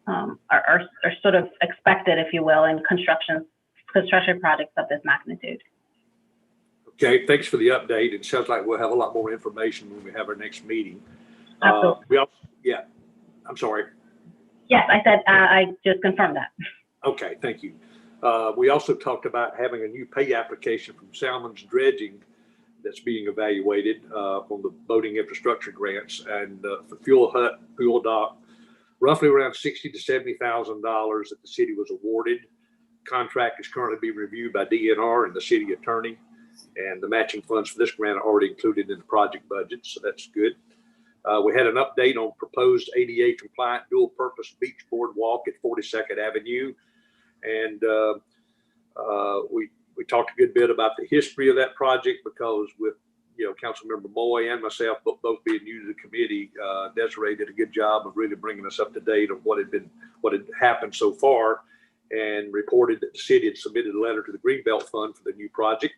are sort of expected, if you will, in construction projects of this magnitude. Okay, thanks for the update. It sounds like we'll have a lot more information when we have our next meeting. Absolutely. I'm sorry. Yes, I said I just confirmed that. Okay, thank you. We also talked about having a new pay application from Salmon's Dredging that's being evaluated on the boating infrastructure grants, and for fuel hut, fuel dock, roughly around $60,000 to $70,000 that the city was awarded. Contract is currently being reviewed by DNR and the city attorney, and the matching funds for this grant are already included in the project budget, so that's good. We had an update on proposed ADA compliant dual purpose beach boardwalk at 42nd Avenue. And we talked a good bit about the history of that project, because with, Councilmember Moy and myself both being new to the committee, Desiree did a good job of really bringing us up to date on what had happened so far, and reported that the city had submitted a letter to the Greenbelt Fund for the new project.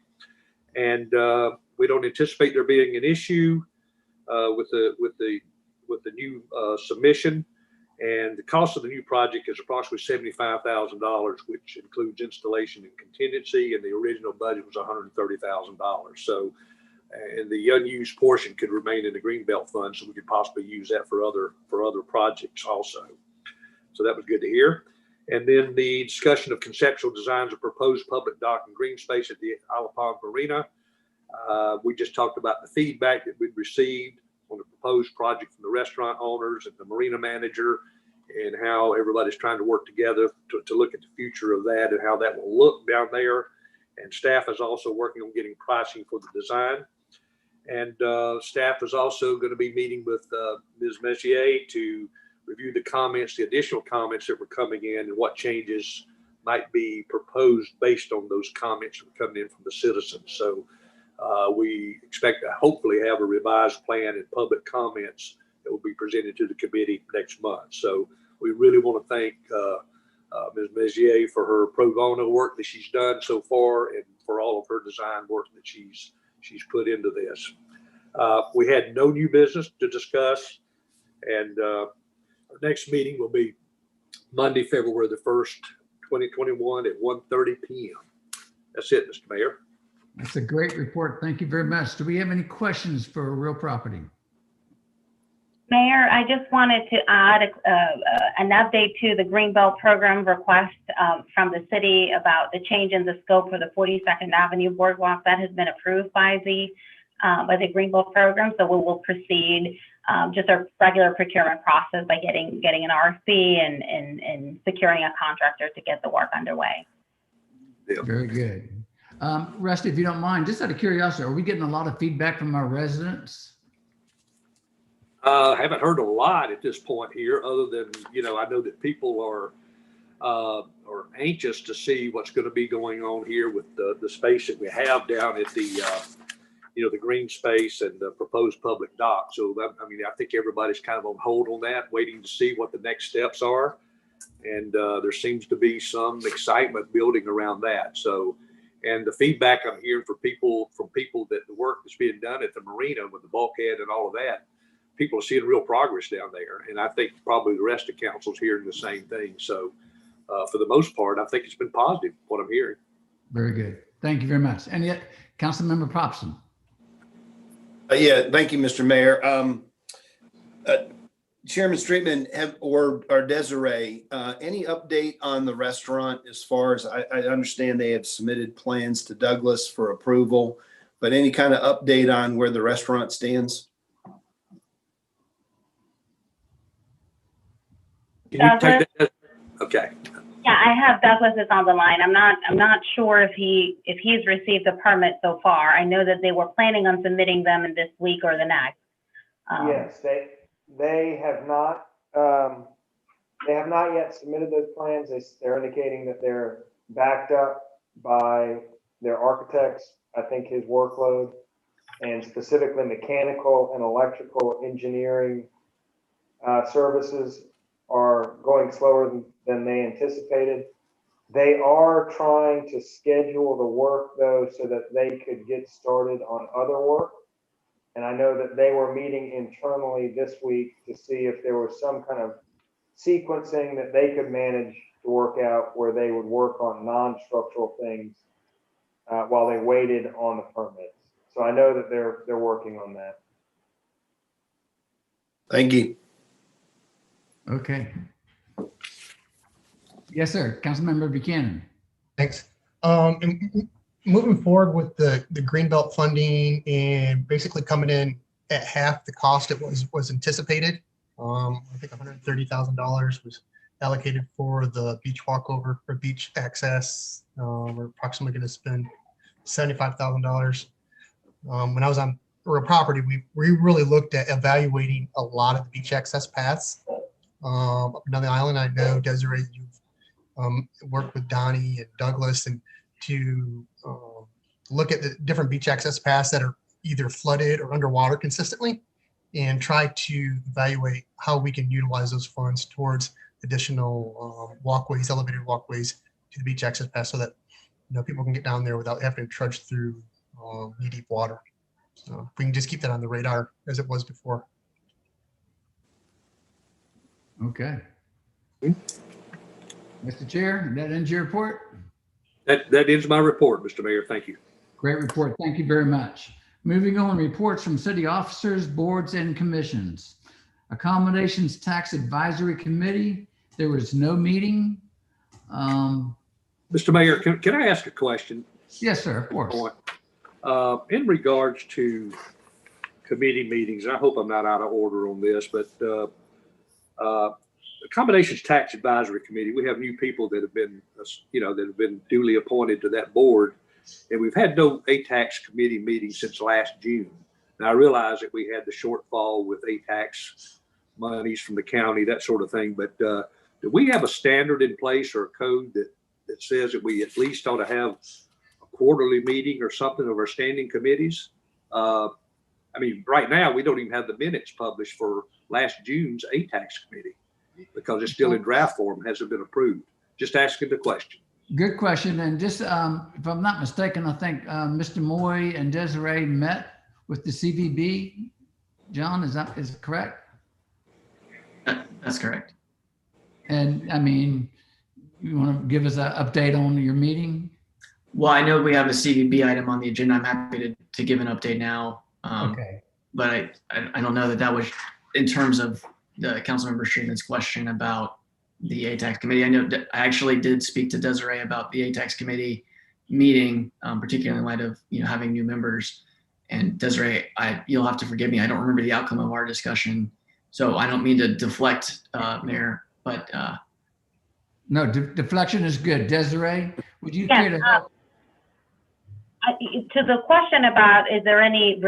And we don't anticipate there being an issue with the new submission. And the cost of the new project is approximately $75,000, which includes installation and contingency. And the original budget was $130,000. So, and the unused portion could remain in the Greenbelt Fund, so we could possibly use that for other projects also. So that was good to hear. And then the discussion of conceptual designs of proposed public dock and green space at the Isle of Palm Marina. We just talked about the feedback that we'd received on the proposed project from the restaurant owners and the marina manager, and how everybody's trying to work together to look at the future of that and how that will look down there. And staff is also working on getting pricing for the design. And staff is also going to be meeting with Ms. Messier to review the comments, the additional comments that were coming in, and what changes might be proposed based on those comments that are coming in from the citizens. So we expect to hopefully have a revised plan and public comments that will be presented to the committee next month. So we really want to thank Ms. Messier for her pro bono work that she's done so far, and for all of her design work that she's put into this. We had no new business to discuss, and our next meeting will be Monday, February the 1st, 2021 at 1:30 p.m. That's it, Mr. Mayor. That's a great report. Thank you very much. Do we have any questions for real property? Mayor, I just wanted to add an update to the Greenbelt program request from the city about the change in the scope for the 42nd Avenue Boardwalk. That has been approved by the Greenbelt program, so we will proceed just our regular procurement process by getting an RFP and securing a contractor to get the work underway. Very good. Rusty, if you don't mind, just out of curiosity, are we getting a lot of feedback from our residents? Haven't heard a lot at this point here, other than, I know that people are anxious to see what's going to be going on here with the space that we have down at the, the green space and the proposed public dock. So, I think everybody's kind of on hold on that, waiting to see what the next steps are. And there seems to be some excitement building around that. So, and the feedback I'm hearing from people that the work that's being done at the marina with the bulkhead and all of that, people are seeing real progress down there. And I think probably the rest of council's hearing the same thing. So for the most part, I think it's been positive, what I'm hearing. Very good. Thank you very much. And yet, Councilmember Popson. Yeah, thank you, Mr. Mayor. Chairman Streetman or Desiree, any update on the restaurant as far as I understand they have submitted plans to Douglas for approval, but any kind of update on where the restaurant stands? Can you take that? Okay. Yeah, I have Douglas is on the line. I'm not sure if he's received the permit so far. I know that they were planning on submitting them in this week or the next. Yes, they have not. They have not yet submitted those plans. They're indicating that they're backed up by their architects. I think his workload, and specifically mechanical and electrical engineering services are going slower than they anticipated. They are trying to schedule the work though so that they could get started on other work. And I know that they were meeting internally this week to see if there was some kind of sequencing that they could manage to work out where they would work on non-structural things while they waited on the permits. So I know that they're working on that. Thank you. Okay. Yes, sir. Councilmember Buchanan. Thanks. And moving forward with the Greenbelt funding and basically coming in at half the cost it was anticipated. I think $130,000 was allocated for the beach walkover for beach access. We're approximately going to spend $75,000. When I was on real property, we really looked at evaluating a lot of the beach access paths up and down the island. I know, Desiree, you've worked with Donnie and Douglas and to look at the different beach access paths that are either flooded or underwater consistently and try to evaluate how we can utilize those funds towards additional walkways, elevated walkways to the beach access path so that people can get down there without having to trudge through knee-deep water. So if we can just keep that on the radar as it was before. Okay. Mr. Chair, that ends your report? That ends my report, Mr. Mayor. Thank you. Great report. Thank you very much. Moving on, reports from city officers, boards, and commissions. Accommodations Tax Advisory Committee, there was no meeting. Mr. Mayor, can I ask a question? Yes, sir, of course. In regards to committee meetings, I hope I'm not out of order on this, but Accommodations Tax Advisory Committee, we have new people that have been, that have been duly appointed to that board. And we've had no ATAX committee meeting since last June. And I realize that we had the shortfall with ATAX monies from the county, that sort of thing. But do we have a standard in place or a code that says that we at least ought to have a quarterly meeting or something of our standing committees? I mean, right now, we don't even have the minutes published for last June's ATAX committee because it's still in draft form, hasn't been approved. Just asking the question. Good question. And just, if I'm not mistaken, I think Mr. Moy and Desiree met with the CVB. John, is it correct? That's correct. And I mean, you want to give us an update on your meeting? Well, I know we have a CVB item on the agenda. I'm happy to give an update now. Okay. But I don't know that was in terms of the Councilmember Streetman's question about the ATAX committee. I know that I actually did speak to Desiree about the ATAX committee meeting, particularly in light of having new members. And Desiree, you'll have to forgive me. I don't remember the outcome of our discussion, so I don't mean to deflect, Mayor. But no, deflection is good. Desiree, would you care to help? To the question about, is there any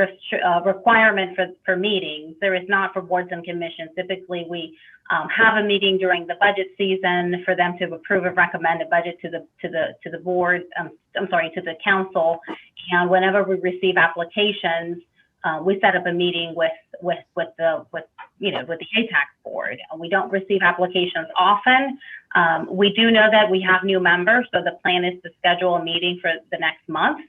requirement for meetings? There is not for boards and commissions. Typically, we have a meeting during the budget season for them to approve and recommend a budget to the board. To the council. And whenever we receive applications, we set up a meeting with the ATAX board. We don't receive applications often. We do know that we have new members, so the plan is to schedule a meeting for the next month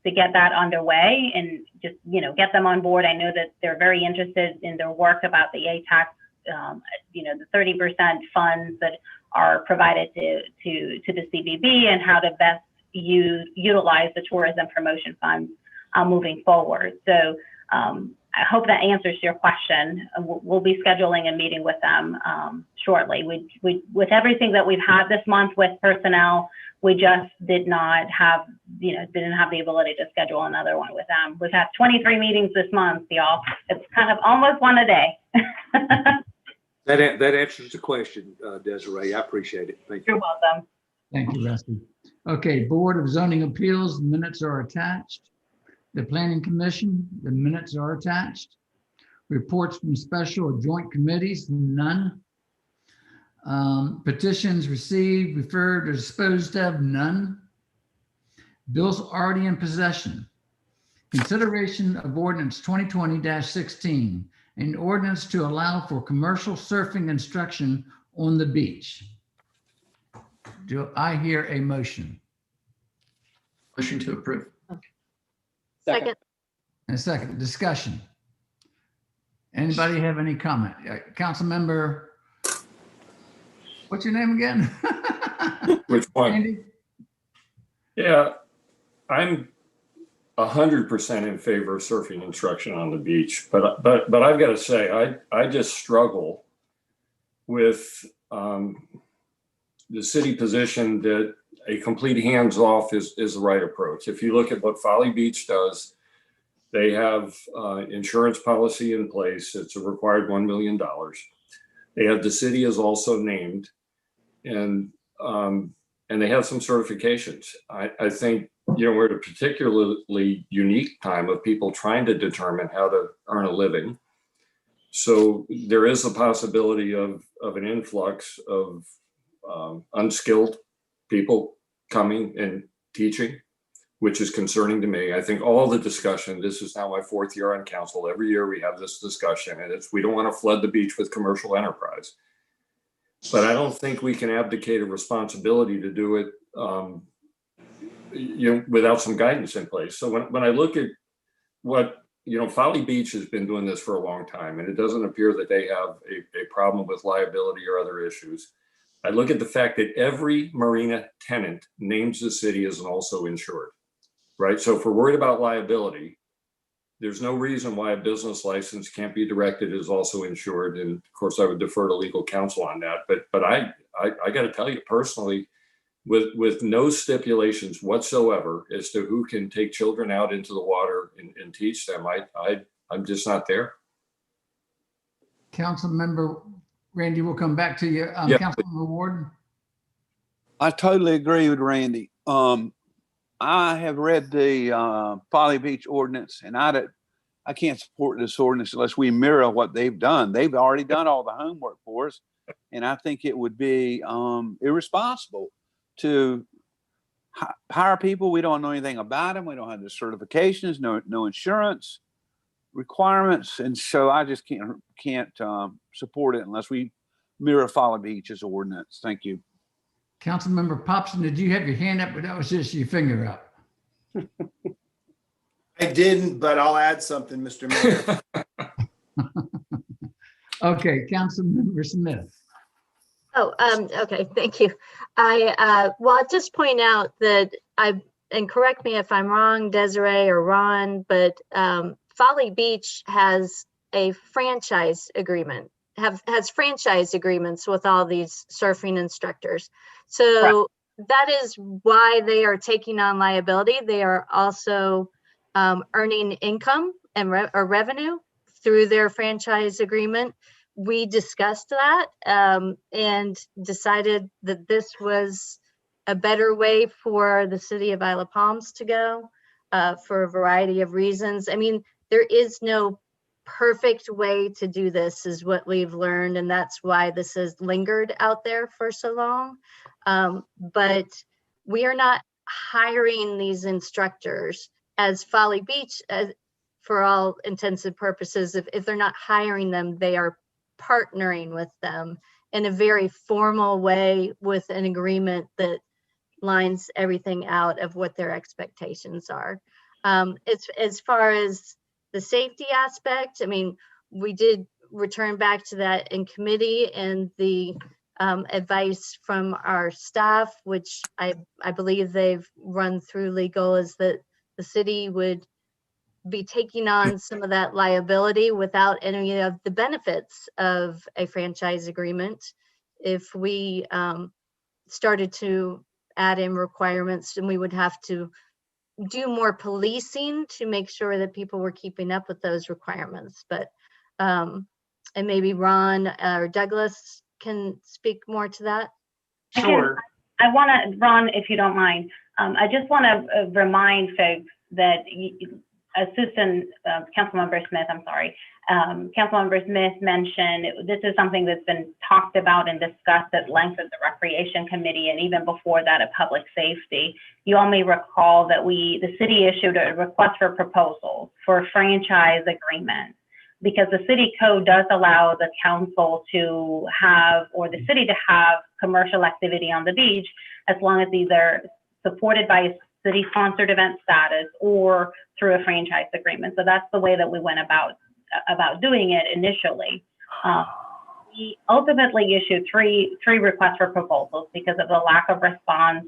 to get that underway and just, get them on board. I know that they're very interested in their work about the ATAX, the 30% funds that are provided to the CVB and how to best utilize the tourism promotion funds moving forward. So I hope that answers your question. We'll be scheduling a meeting with them shortly. With everything that we've had this month with personnel, we just didn't have the ability to schedule another one with them. We've had 23 meetings this month, y'all. It's kind of almost one a day. That answers the question, Desiree. I appreciate it. Thank you. You're welcome. Thank you, Rusty. Okay, Board of Zoning Appeals, minutes are attached. The Planning Commission, the minutes are attached. Reports from special or joint committees, none. Petitions received, referred, or disposed of, none. Bills already in possession. Consideration of ordinance 2020-16, an ordinance to allow for commercial surfing instruction on the beach. Do I hear a motion? Motion to approve. Second. And a second, discussion. Anybody have any comment? Council member, what's your name again? Which one? Andy? Yeah, I'm 100% in favor of surfing instruction on the beach, but I've got to say, I just struggle with the city position that a complete hands-off is the right approach. If you look at what Folly Beach does, they have insurance policy in place. It's a required $1 million. They have the city is also named, and they have some certifications. I think we're at a particularly unique time of people trying to determine how to earn a living. So there is a possibility of an influx of unskilled people coming and teaching, which is concerning to me. I think all the discussion, this is now my 4th year on council. Every year we have this discussion, and we don't want to flood the beach with commercial enterprise. But I don't think we can abdicate a responsibility to do it without some guidance in place. So when I look at what, Folly Beach has been doing this for a long time, and it doesn't appear that they have a problem with liability or other issues. I look at the fact that every marina tenant names the city as an also insured, right? So if we're worried about liability, there's no reason why a business license can't be directed as also insured. And of course, I would defer to legal counsel on that. But I got to tell you personally, with no stipulations whatsoever as to who can take children out into the water and teach them, I'm just not there. Council member Randy, we'll come back to you. Yeah. Councilmember Warden. I totally agree with Randy. I have read the Folly Beach ordinance, and I can't support this ordinance unless we mirror what they've done. They've already done all the homework for us, and I think it would be irresponsible to hire people. We don't know anything about them. We don't have the certifications, no insurance requirements, and so I just can't support it unless we mirror Folly Beach's ordinance. Thank you. Councilmember Popson, did you have your hand up, but that was just your finger up? I didn't, but I'll add something, Mr. Mayor. Okay, Councilmember Smith. Oh, okay, thank you. Well, I'll just point out that and correct me if I'm wrong, Desiree or Ron, but Folly Beach has a franchise agreement, has franchise agreements with all these surfing instructors. So that is why they are taking on liability. They are also earning income and or revenue through their franchise agreement. We discussed that and decided that this was a better way for the city of Isle of Palms to go for a variety of reasons. I mean, there is no perfect way to do this, is what we've learned, and that's why this has lingered out there for so long. But we are not hiring these instructors as Folly Beach, for all intents and purposes. If they're not hiring them, they are partnering with them in a very formal way with an agreement that lines everything out of what their expectations are. As far as the safety aspect, I mean, we did return back to that in committee, and the advice from our staff, which I believe they've run through legal, is that the city would be taking on some of that liability without any of the benefits of a franchise agreement if we started to add in requirements, and we would have to do more policing to make sure that people were keeping up with those requirements. But and maybe Ron or Douglas can speak more to that. Sure. I want to, Ron, if you don't mind, I just want to remind folks that Assistant Councilmember Smith, Councilmember Smith mentioned this is something that's been talked about and discussed at length at the Recreation Committee, and even before that at Public Safety. You all may recall that the city issued a request for proposals for franchise agreements, because the city code does allow the council to have, or the city to have, commercial activity on the beach, as long as these are supported by a city-sponsored event status or through a franchise agreement. So that's the way that we went about doing it initially. We ultimately issued three requests for proposals because of the lack of response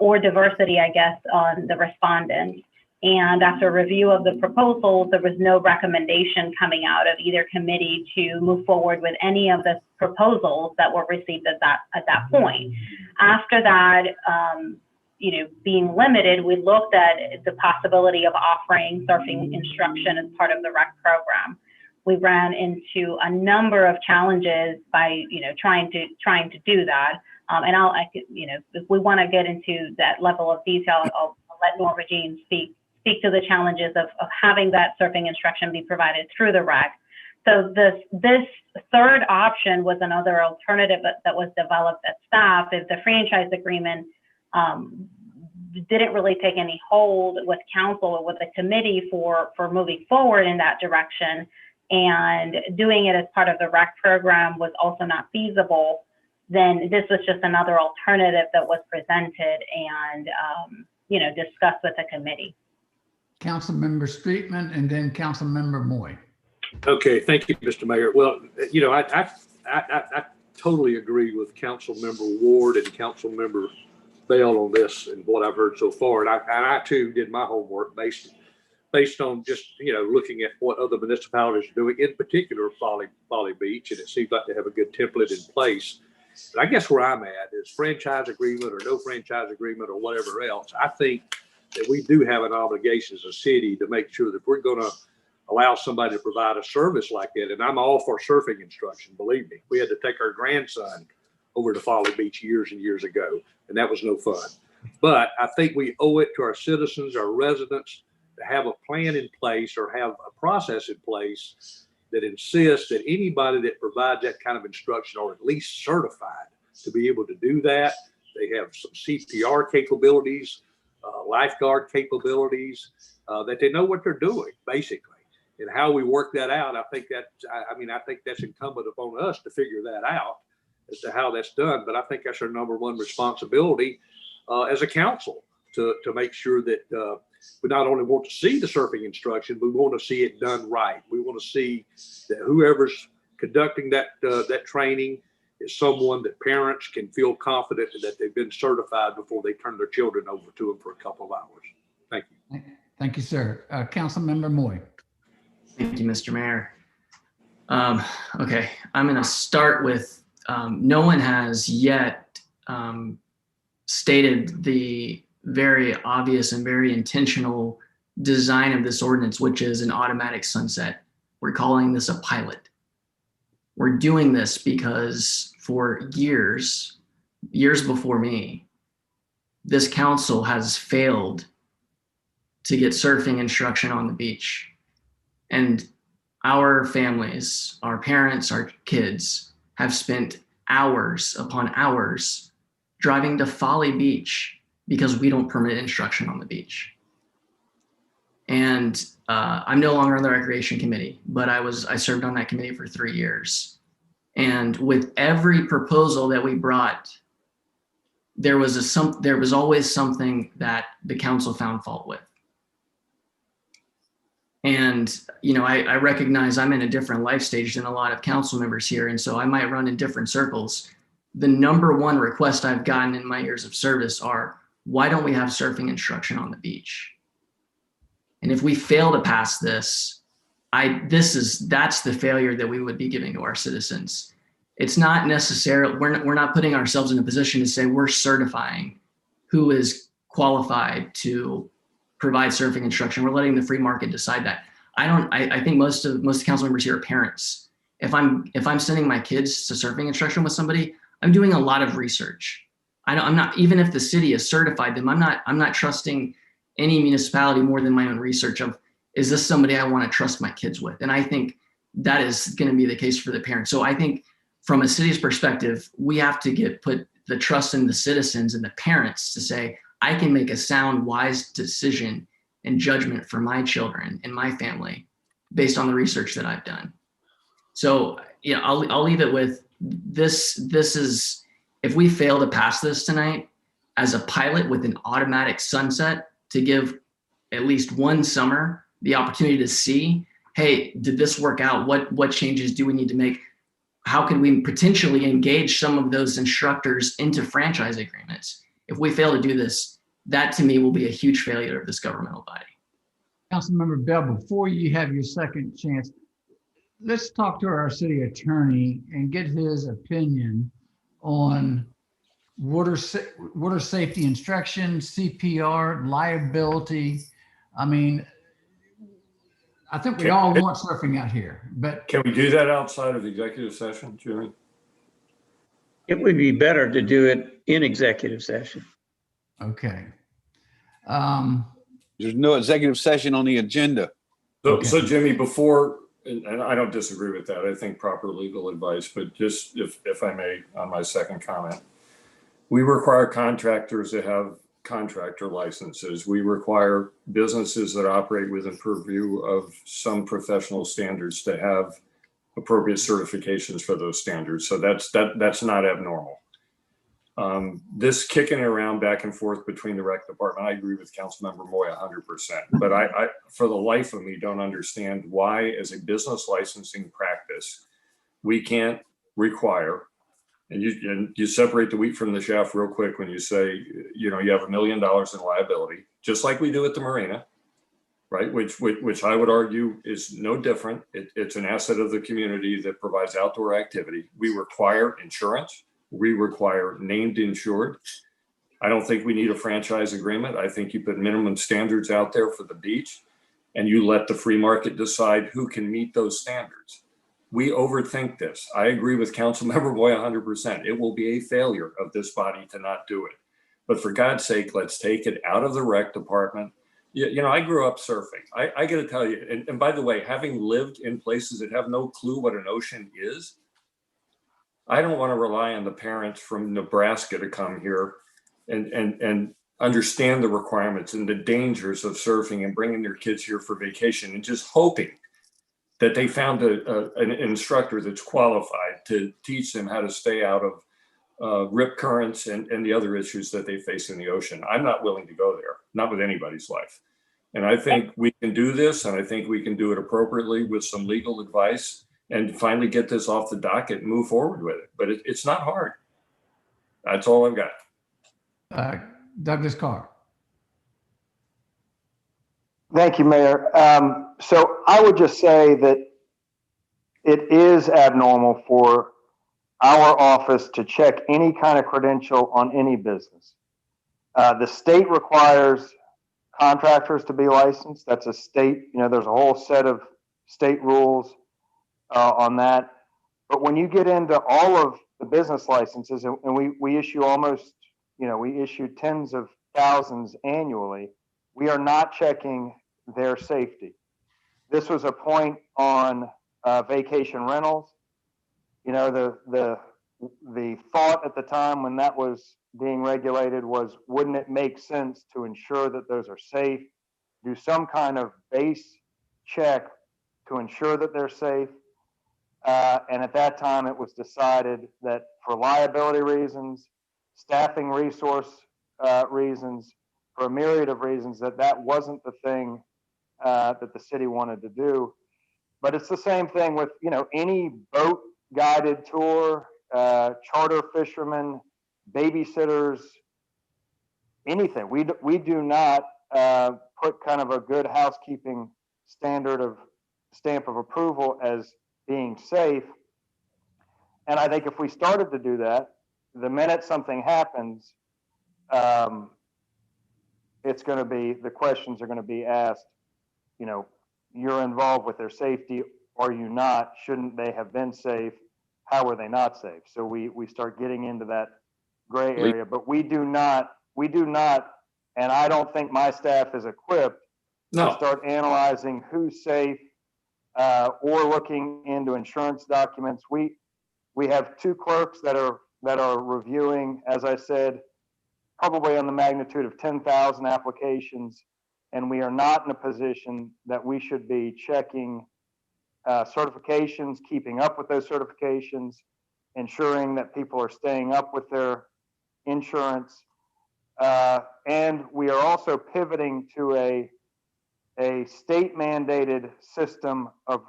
or diversity, I guess, on the respondents. And after review of the proposals, there was no recommendation coming out of either committee to move forward with any of the proposals that were received at that point. After that, being limited, we looked at the possibility of offering surfing instruction as part of the rec program. We ran into a number of challenges by, trying to do that. And if we want to get into that level of detail, I'll let Norma Jean speak to the challenges of having that surfing instruction be provided through the rec. So this third option was another alternative that was developed at staff. If the franchise agreement didn't really take any hold with council or with the committee for moving forward in that direction, and doing it as part of the rec program was also not feasible, then this was just another alternative that was presented and discussed with the committee. Councilmember Streetman and then Councilmember Moy. Okay, thank you, Mr. Mayor. Well, I totally agree with Councilmember Ward and Councilmember Bell on this and what I've heard so far. And I too did my homework based on just, looking at what other municipalities are doing, in particular Folly Beach, and it seems like they have a good template in place. But I guess where I'm at is franchise agreement or no franchise agreement or whatever else. I think that we do have an obligation as a city to make sure that we're going to allow somebody to provide a service like that. And I'm all for surfing instruction, believe me. We had to take our grandson over to Folly Beach years and years ago, and that was no fun. But I think we owe it to our citizens, our residents, to have a plan in place or have a process in place that insists that anybody that provides that kind of instruction are at least certified to be able to do that. They have some CPR capabilities, lifeguard capabilities, that they know what they're doing, basically. And how we work that out, I think that's incumbent upon us to figure that out as to how that's done. But I think that's our number one responsibility as a council to make sure that we not only want to see the surfing instruction, but we want to see it done right. We want to see that whoever's conducting that training is someone that parents can feel confident that they've been certified before they turn their children over to them for a couple of hours. Thank you. Thank you, sir. Councilmember Moy. Thank you, Mr. Mayor. Okay, I'm going to start with no one has yet stated the very obvious and very intentional design of this ordinance, which is an automatic sunset. We're calling this a pilot. We're doing this because for years before me, this council has failed to get surfing instruction on the beach. And our families, our parents, our kids have spent hours upon hours driving to Folly Beach because we don't permit instruction on the beach. And I'm no longer on the recreation committee, but I served on that committee for 3 years. And with every proposal that we brought, there was always something that the council found fault with. And, you know, I recognize I'm in a different life stage than a lot of council members here. And so I might run in different circles. The number one request I've gotten in my years of service are, why don't we have surfing instruction on the beach? And if we fail to pass this, that's the failure that we would be giving to our citizens. It's not necessarily, we're not putting ourselves in a position to say we're certifying who is qualified to provide surfing instruction. We're letting the free market decide that. I think most council members here are parents. If I'm sending my kids to surfing instruction with somebody, I'm doing a lot of research. I'm not, even if the city has certified them, I'm not trusting any municipality more than my own research of, is this somebody I want to trust my kids with? And I think that is going to be the case for the parents. So I think from a city's perspective, we have to put the trust in the citizens and the parents to say, I can make a sound, wise decision and judgment for my children and my family based on the research that I've done. So, yeah, I'll leave it with this. This is, if we fail to pass this tonight as a pilot with an automatic sunset to give at least one summer the opportunity to see, hey, did this work out? What changes do we need to make? How can we potentially engage some of those instructors into franchise agreements? If we fail to do this, that to me will be a huge failure of this governmental body. Councilmember Bell, before you have your second chance, let's talk to our city attorney and get his opinion on water safety instruction, CPR, liability. I mean, I think we all want surfing out here, but Can we do that outside of the executive session, Jimmy? It would be better to do it in executive session. okay. There's no executive session on the agenda. So Jimmy, before, and I don't disagree with that, I think proper legal advice, but just if I may, on my second comment, we require contractors to have contractor licenses. We require businesses that operate within purview of some professional standards to have appropriate certifications for those standards. So that's not abnormal. This kicking around back and forth between the rec department, I agree with Councilmember Moy 100%, but I for the life of me don't understand why, as a business licensing practice, we can't require, and you separate the wheat from the chaff real quick when you say, you know, you have $1 million in liability, just like we do at the marina, right? Which I would argue is no different. It's an asset of the community that provides outdoor activity. We require insurance. We require named insured. I don't think we need a franchise agreement. I think you put minimum standards out there for the beach and you let the free market decide who can meet those standards. We overthink this. I agree with Councilmember Boy 100%. It will be a failure of this body to not do it. But for God's sake, let's take it out of the rec department. You know, I grew up surfing. I got to tell you, and by the way, having lived in places that have no clue what an ocean is, I don't want to rely on the parents from Nebraska to come here and understand the requirements and the dangers of surfing and bringing their kids here for vacation and just hoping that they found an instructor that's qualified to teach them how to stay out of rip currents and the other issues that they face in the ocean. I'm not willing to go there, not with anybody's life. And I think we can do this, and I think we can do it appropriately with some legal advice and finally get this off the docket and move forward with it. But it's not hard. That's all I've got. Douglas Carr. Thank you, Mayor. So I would just say that it is abnormal for our office to check any kind of credential on any business. The state requires contractors to be licensed. That's a state, there's a whole set of state rules on that. But when you get into all of the business licenses, and we issue almost, we issue tens of thousands annually, we are not checking their safety. This was a point on vacation rentals. The thought at the time when that was being regulated was, wouldn't it make sense to ensure that those are safe, do some kind of base check to ensure that they're safe? And at that time, it was decided that for liability reasons, staffing resource reasons, for a myriad of reasons, that wasn't the thing that the city wanted to do. But it's the same thing with, any boat guided tour, charter fishermen, babysitters, anything. We do not put kind of a good housekeeping stamp of approval as being safe. And I think if we started to do that, the minute something happens, it's going to be, the questions are going to be asked, you're involved with their safety. Are you not? Shouldn't they have been safe? How were they not safe? So we start getting into that gray area, but we do not, and I don't think my staff is equipped to start analyzing who's safe or looking into insurance documents. We have two clerks that are reviewing, as I said, probably on the magnitude of 10,000 applications, and we are not in a position that we should be checking certifications, keeping up with those certifications, ensuring that people are staying up with their insurance. And we are also pivoting to a state mandated system of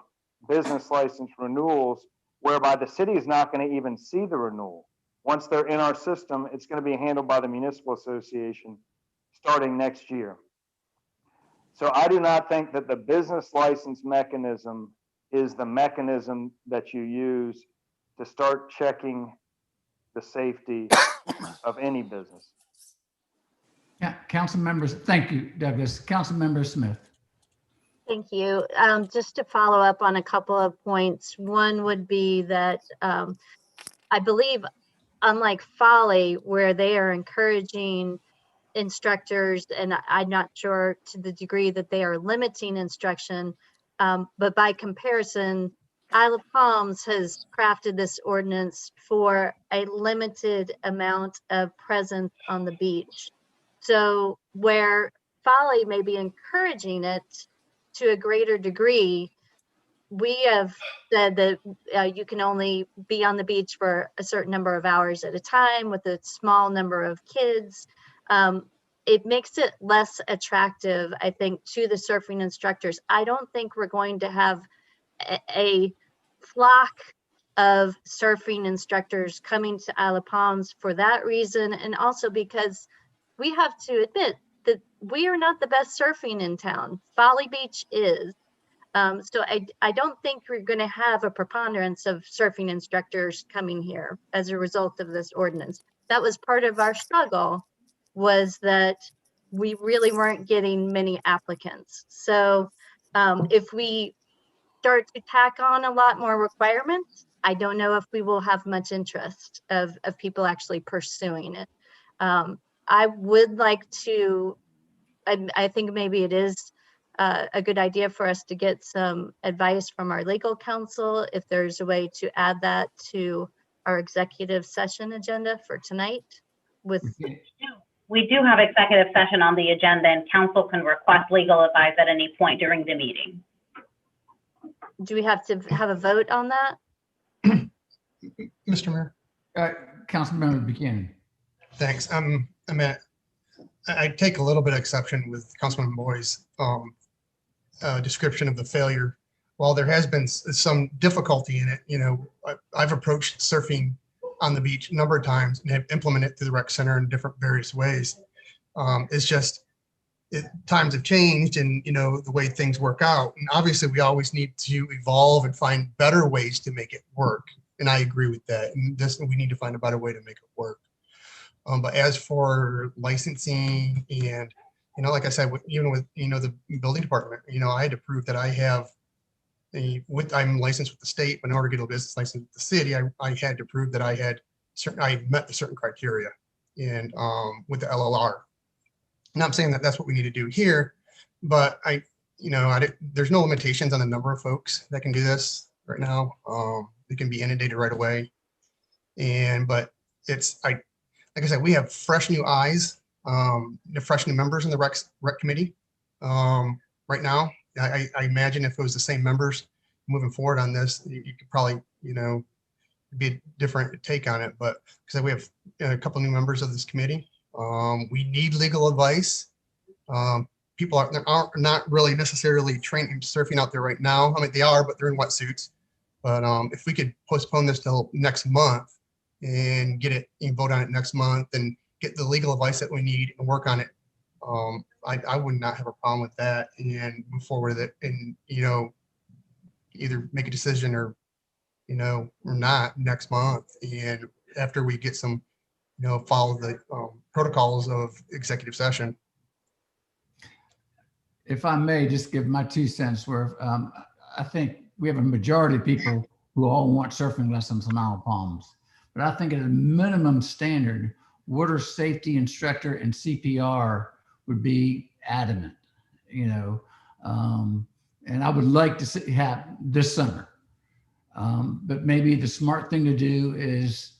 business license renewals, whereby the city is not going to even see the renewal. Once they're in our system, it's going to be handled by the municipal association starting next year. So I do not think that the business license mechanism is the mechanism that you use to start checking the safety of any business. Yeah, council members, thank you, Douglas. Council member Smith. Thank you. Just to follow up on a couple of points. One would be that I believe, unlike Folly, where they are encouraging instructors, and I'm not sure to the degree that they are limiting instruction, but by comparison, Isle of Palms has crafted this ordinance for a limited amount of presence on the beach. So where Folly may be encouraging it to a greater degree, we have said that you can only be on the beach for a certain number of hours at a time with a small number of kids. It makes it less attractive, I think, to the surfing instructors. I don't think we're going to have a flock of surfing instructors coming to Isle of Palms for that reason, and also because we have to admit that we are not the best surfing in town. Folly Beach is. So I don't think we're going to have a preponderance of surfing instructors coming here as a result of this ordinance. That was part of our struggle, was that we really weren't getting many applicants. So if we start to tack on a lot more requirements, I don't know if we will have much interest of people actually pursuing it. I would like to, I think maybe it is a good idea for us to get some advice from our legal counsel, if there's a way to add that to our executive session agenda for tonight with, We do have executive session on the agenda, and council can request legal advice at any point during the meeting. do we have to have a vote on that? Mr. Mayor, Councilmember Buchanan. thanks. I take a little bit of exception with Councilman Boyd's description of the failure. While there has been some difficulty in it, you know, I've approached surfing on the beach a number of times and have implemented it through the rec center in different various ways. It's just times have changed, and you know the way things work out. And obviously, we always need to evolve and find better ways to make it work. And I agree with that. And we need to find a better way to make it work. But as for licensing and, you know, like I said, even with, you know, the building department, you know, I had to prove that I have I'm licensed with the state, but in order to get a business license with the city, I had to prove that I met the certain criteria and with the LLR. And I'm saying that that's what we need to do here, but there's no limitations on the number of folks that can do this right now. It can be inundated right away. But like I said, we have fresh new eyes, fresh new members in the rec committee right now. I imagine if it was the same members moving forward on this, you could probably, you know, be a different take on it. But because we have a couple new members of this committee, we need legal advice. People are not really necessarily trained in surfing out there right now. I mean, they are, but they're in wetsuits. But if we could postpone this till next month and get it and vote on it next month and get the legal advice that we need and work on it, I would not have a problem with that and move forward with it, and, you know, either make a decision or, you know, or not next month. And after we get some, you know, follow the protocols of executive session. If I may just give my 2 cents worth, I think we have a majority of people who all want surfing lessons on Isle of Palms. But I think at a minimum standard, water safety instructor and CPR would be adamant, you know, and I would like to have this summer. But maybe the smart thing to do is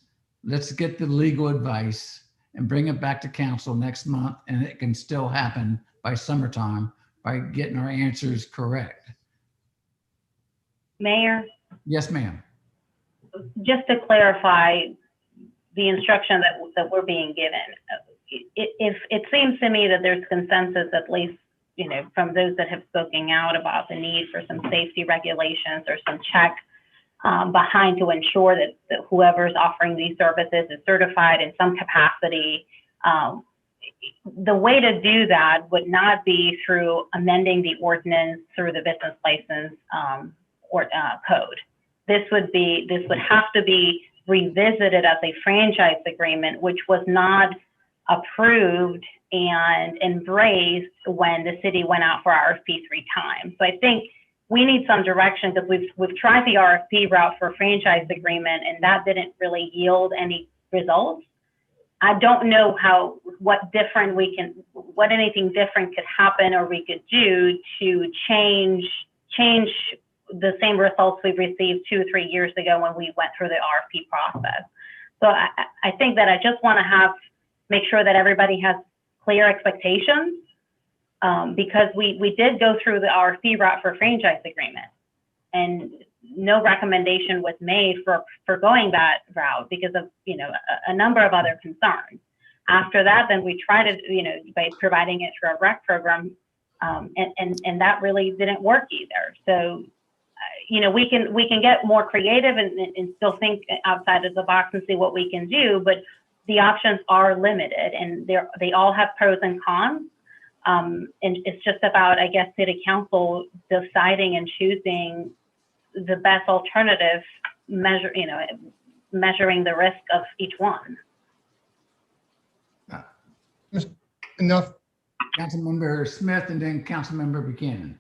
let's get the legal advice and bring it back to council next month, and it can still happen by summertime by getting our answers correct. Mayor? Yes, ma'am. Just to clarify the instruction that we're being given, if it seems to me that there's consensus, at least, you know, from those that have spoken out about the need for some safety regulations or some check behind to ensure that whoever's offering these services is certified in some capacity. The way to do that would not be through amending the ordinance through the business license code. This would have to be revisited as a franchise agreement, which was not approved and embraced when the city went out for RFP 3 times. So I think we need some direction, because we've tried the RFP route for franchise agreement, and that didn't really yield any results. I don't know what anything different could happen or we could do to change the same results we've received 2 or 3 years ago when we went through the RFP process. So I think that I just want to make sure that everybody has clear expectations, because we did go through the RFP route for franchise agreement, and no recommendation was made for going that route because of, you know, a number of other concerns. After that, then we tried it, you know, by providing it through a rec program, and that really didn't work either. So, you know, we can get more creative and still think outside of the box and see what we can do, but the options are limited, and they all have pros and cons. And it's just about, I guess, city council deciding and choosing the best alternative, measuring the risk of each one. Enough. Councilmember Smith and then Councilmember Buchanan.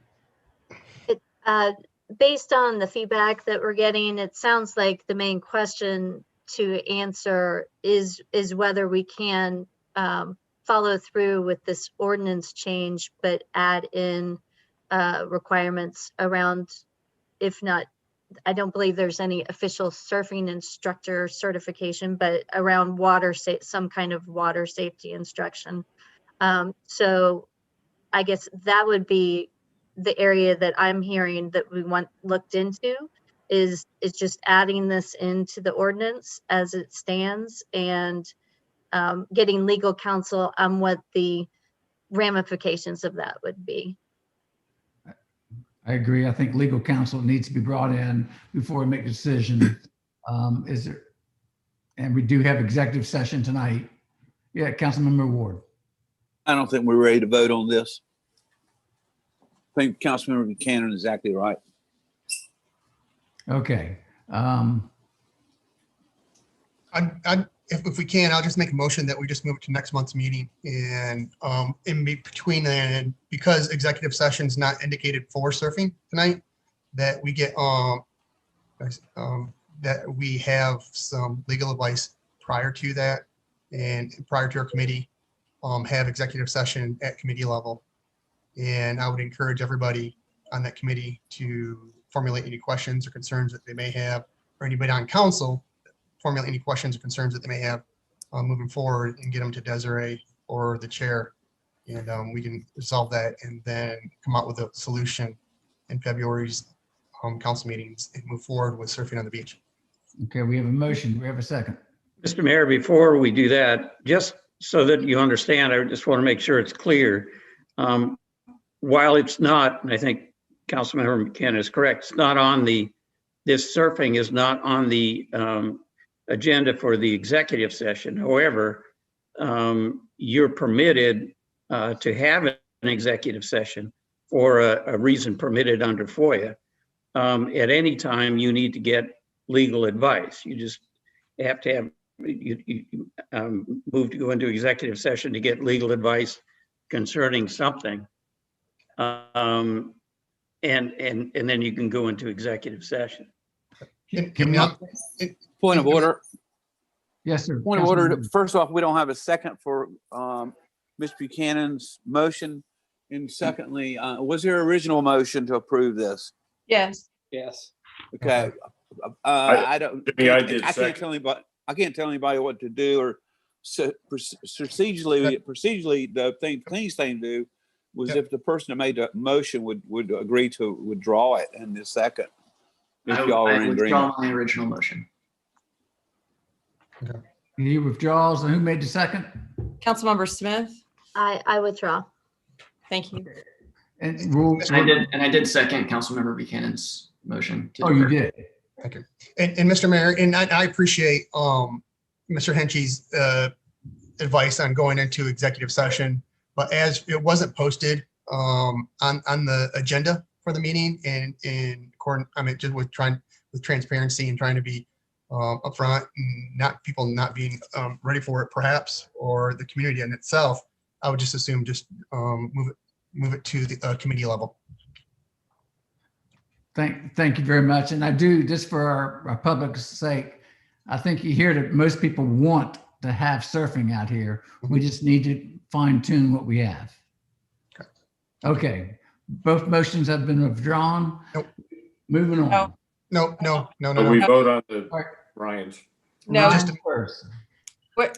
Based on the feedback that we're getting, it sounds like the main question to answer is whether we can follow through with this ordinance change, but add in requirements around, if not, I don't believe there's any official surfing instructor certification, but around some kind of water safety instruction. So I guess that would be the area that I'm hearing that we want looked into is just adding this into the ordinance as it stands and getting legal counsel on what the ramifications of that would be. I agree. I think legal counsel needs to be brought in before we make a decision. And we do have executive session tonight. Yeah, Councilmember Ward. I don't think we're ready to vote on this. I think Councilmember Buchanan is exactly right. Okay. If we can, I'll just make a motion that we just move it to next month's meeting, and in between then, because executive session is not indicated for surfing tonight, that we get that we have some legal advice prior to that, and prior to our committee have executive session at committee level. And I would encourage everybody on that committee to formulate any questions or concerns that they may have, or anybody on council formulate any questions or concerns that they may have moving forward, and get them to Desiree or the chair. And we can resolve that and then come out with a solution in February's council meetings and move forward with surfing on the beach. Okay, we have a motion. We have a second. Mr. Mayor, before we do that, just so that you understand, I just want to make sure it's clear. While it's not, and I think Councilmember McKenna is correct, it's not on this surfing is not on the agenda for the executive session. However, you're permitted to have an executive session for a reason permitted under FOIA. At any time, you need to get legal advice. You just have to have move to go into executive session to get legal advice concerning something, and then you can go into executive session. Point of order. Yes, sir. Point of order. First off, we don't have a second for Ms. Buchanan's motion. And secondly, was there original motion to approve this? Yes. Yes. Okay. I don't. I can't tell anybody. I can't tell anybody what to do, or procedurally, the cleanest thing to do was if the person that made the motion would agree to withdraw it in this second. If y'all are in agreement. Withdraw my original motion. Okay. Any withdrawals, and who made the second? Councilmember Smith. I withdraw. Thank you. And I did second Councilmember Buchanan's motion. Oh, you did. Thank you. And Mr. Mayor, and I appreciate Mr. Henchy's advice on going into executive session, but as it wasn't posted on the agenda for the meeting, and just with transparency and trying to be upfront, and people not being ready for it, perhaps, or the community in itself, I would just assume move it to the committee level. Thank you very much. And I do, just for our public's sake, I think you hear that most people want to have surfing out here. We just need to fine tune what we have. Okay. Both motions have been withdrawn. Nope. Moving on. No. So we vote on the Ryan's. No. Just first. What?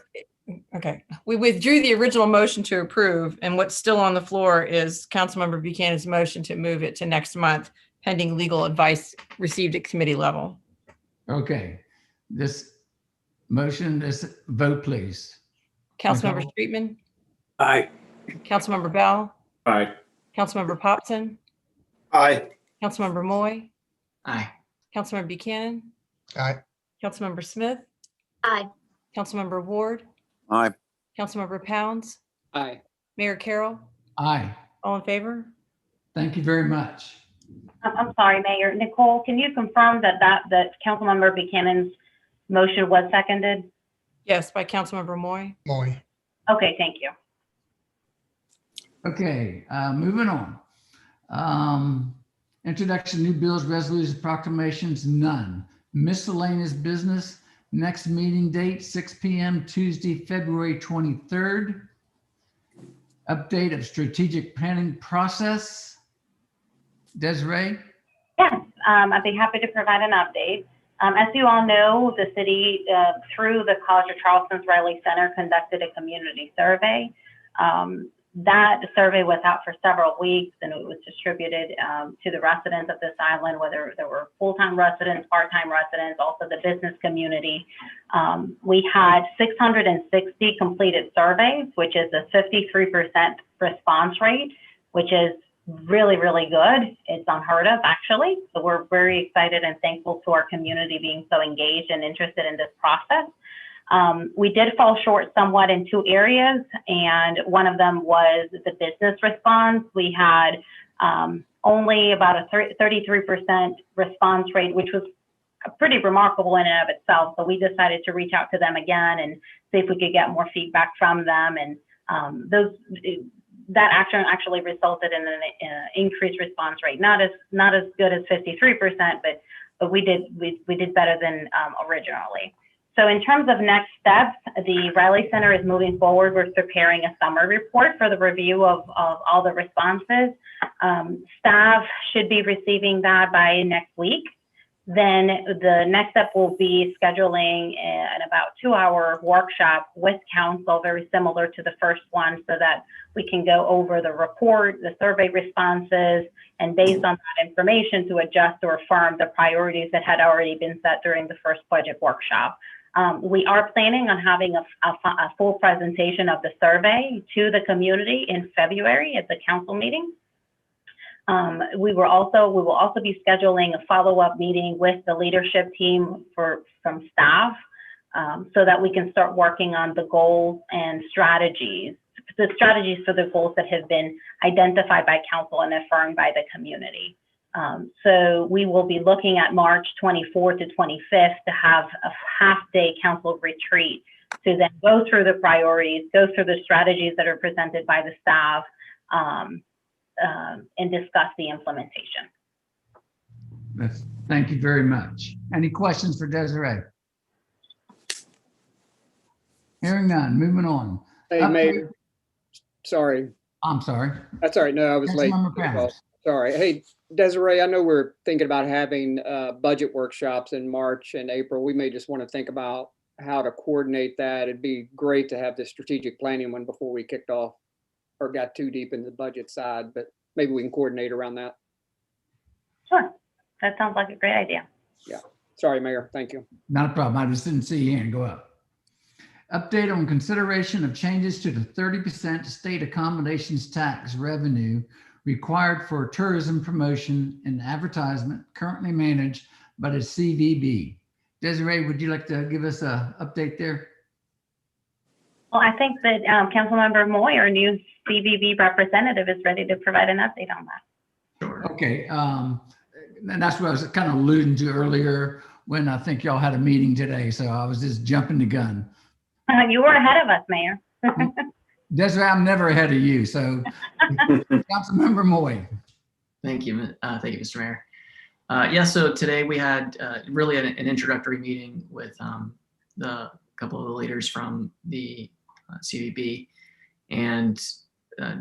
Okay. We withdrew the original motion to approve, and what's still on the floor is Councilmember Buchanan's motion to move it to next month, pending legal advice received at committee level. Okay. This motion, this vote, please. Councilmember Streetman. Aye. Councilmember Bell. Aye. Councilmember Popson. Aye. Councilmember Moy. Aye. Councilmember Buchanan. Aye. Councilmember Smith. Aye. Councilmember Ward. Aye. Councilmember Pounds. Aye. Mayor Carroll. Aye. All in favor? Thank you very much. I'm sorry, Mayor. Nicole, can you confirm that Councilmember Buchanan's motion was seconded? Yes, by Councilmember Moy. Moy. Okay, thank you. Okay, moving on. Introduction, new bills, resolutions, proclamations, none. Miscellaneous business, next meeting date, 6 p.m. Tuesday, February 23rd. Update of strategic planning process. Desiree? Yes, I'd be happy to provide an update. As you all know, the city, through the College of Charleston's Riley Center, conducted a community survey. That survey was out for several weeks, and it was distributed to the residents of this island, whether there were full-time residents, part-time residents, also the business community. We had 660 completed surveys, which is a 53% response rate, which is really, really good. It's unheard of, actually. So we're very excited and thankful to our community being so engaged and interested in this process. We did fall short somewhat in two areas, and one of them was the business response. We had only about a 33% response rate, which was pretty remarkable in and of itself. So we decided to reach out to them again and see if we could get more feedback from them. And that action actually resulted in an increased response rate, not as good as 53%, but we did better than originally. So in terms of next steps, the Riley Center is moving forward with preparing a summary report for the review of all the responses. Staff should be receiving that by next week. Then the next step will be scheduling an about 2-hour workshop with council, very similar to the first one, so that we can go over the report, the survey responses, and based on that information to adjust or affirm the priorities that had already been set during the first budget workshop. We are planning on having a full presentation of the survey to the community in February at the council meeting. We will also be scheduling a follow-up meeting with the leadership team from staff so that we can start working on the goals and strategies for the goals that have been identified by council and affirmed by the community. So we will be looking at March 24th to 25th to have a half-day council retreat to then go through the priorities, go through the strategies that are presented by the staff, and discuss the implementation. Thank you very much. Any questions for Desiree? Hearing none, moving on. Hey, Mayor. Sorry. I'm sorry. That's all right. No, I was late. Sorry. Hey, Desiree, I know we're thinking about having budget workshops in March and April. We may just want to think about how to coordinate that. It'd be great to have the strategic planning one before we kicked off or got too deep into the budget side, but maybe we can coordinate around that. Sure. That sounds like a great idea. Yeah. Sorry, Mayor. Thank you. Not a problem. I just didn't see your hand go up. Update on consideration of changes to the 30% state accommodations tax revenue required for tourism promotion and advertisement currently managed by the CVB. Desiree, would you like to give us an update there? Well, I think that Councilmember Moy, our new CVB representative, is ready to provide an update on that. Okay, and that's what I was kind of alluding to earlier when I think y'all had a meeting today, so I was just jumping the gun. You were ahead of us, Mayor. Desiree, I'm never ahead of you, so Councilmember Moy. Thank you, Mr. Mayor. Yeah, so today we had really an introductory meeting with the couple of the leaders from the CVB and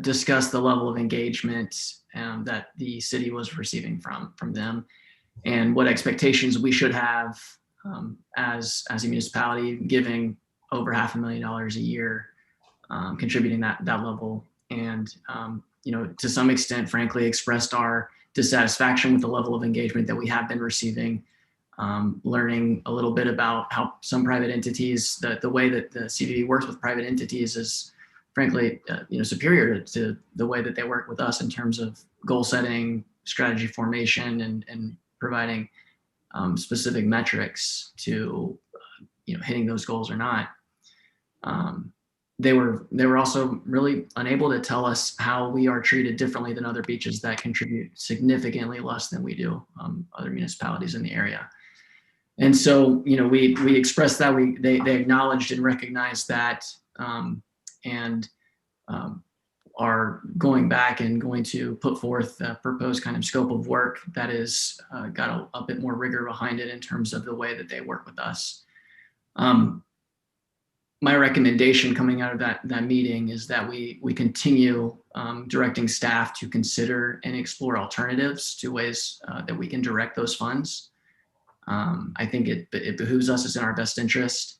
discussed the level of engagement that the city was receiving from them and what expectations we should have as a municipality, giving over $500,000 a year, contributing that level, and to some extent, frankly, expressed our dissatisfaction with the level of engagement that we have been receiving. Learning a little bit about how some private entities, the way that the CVB works with private entities is frankly, superior to the way that they work with us in terms of goal setting, strategy formation, and providing specific metrics to hitting those goals or not. They were also really unable to tell us how we are treated differently than other beaches that contribute significantly less than we do, other municipalities in the area. And so, we expressed that, they acknowledged and recognized that, and are going back and going to put forth a proposed kind of scope of work that is got a bit more rigor behind it in terms of the way that they work with us. my recommendation coming out of that meeting is that we continue directing staff to consider and explore alternatives to ways that we can direct those funds. I think it behooves us. It's in our best interest.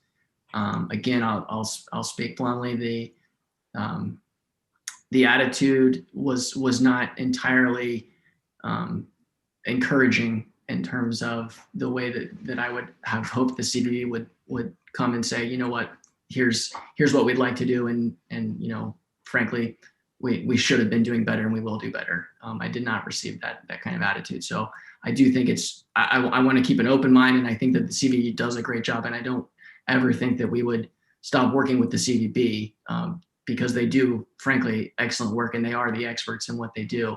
Again, I'll speak bluntly. The attitude was not entirely encouraging in terms of the way that I would have hoped the CBB would come and say, you know what, here's what we'd like to do, and you know, frankly, we should have been doing better and we will do better. I did not receive that kind of attitude. So I do think I want to keep an open mind, and I think that the CBB does a great job, and I don't ever think that we would stop working with the CBB because they do, frankly, excellent work and they are the experts in what they do.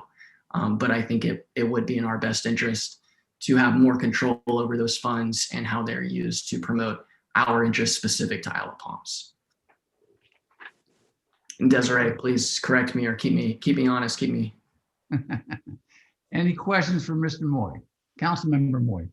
But I think it would be in our best interest to have more control over those funds and how they're used to promote our interests specific to Isle of Palms. And Desiree, please correct me or keep me honest, keep me. Any questions for Mr. Moy? Councilmember Moy.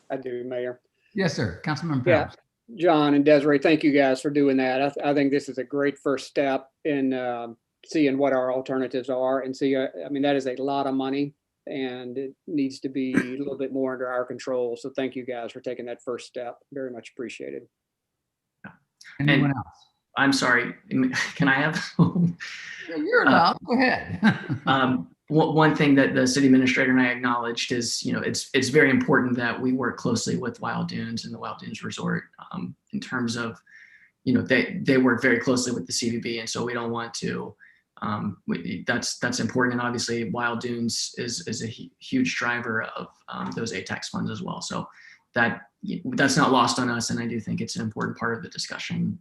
I do, Mayor. Yes, sir. Councilmember Yeah, Powers. John and Desiree, thank you guys for doing that. I think this is a great first step in seeing what our alternatives are, and see, I mean, that is a lot of money and it needs to be a little bit more under our control. So thank you guys for taking that first step. Very much appreciated. Anyone else? I'm sorry, can I have? You're allowed. Go ahead. One thing that the city administrator and I acknowledged is, you know, it's very important that we work closely with Wild Dunes and the Wild Dunes Resort in terms of, you know, they work very closely with the CVB, and so we don't want to. That's important, and obviously Wild Dunes is a huge driver of those ATAX funds as well. So that's not lost on us, and I do think it's an important part of the discussion.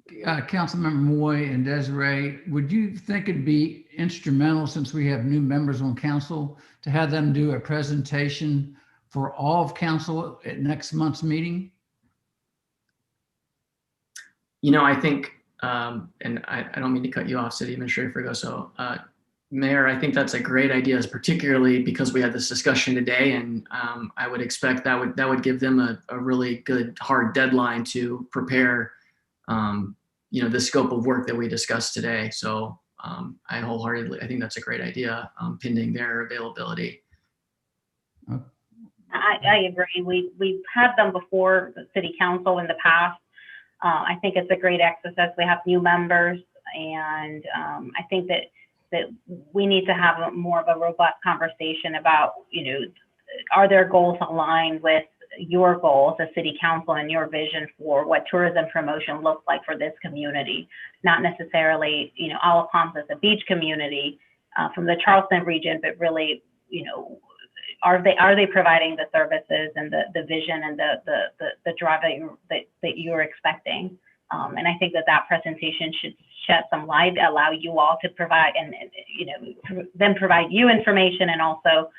Councilmember Moy and Desiree, would you think it'd be instrumental, since we have new members on council, to have them do a presentation for all of council at next month's meeting? You know, I think, and I don't mean to cut you off, City Administrator Fregoso. Mayor, I think that's a great idea, particularly because we had this discussion today, and I would expect that would give them a really good hard deadline to prepare, you know, the scope of work that we discussed today. So I think that's a great idea, pending their availability. I agree. We've had them before the city council in the past. I think it's a great exercise. We have new members, and I think that we need to have more of a robust conversation about, you know, are their goals aligned with your goals as city council and your vision for what tourism promotion looks like for this community, not necessarily, you know, Isle of Palms as a beach community from the Charleston region, but really, you know, are they providing the services and the vision and the drive that you're expecting? And I think that presentation should shed some light, allow you all to provide, and you know, then provide you information, and also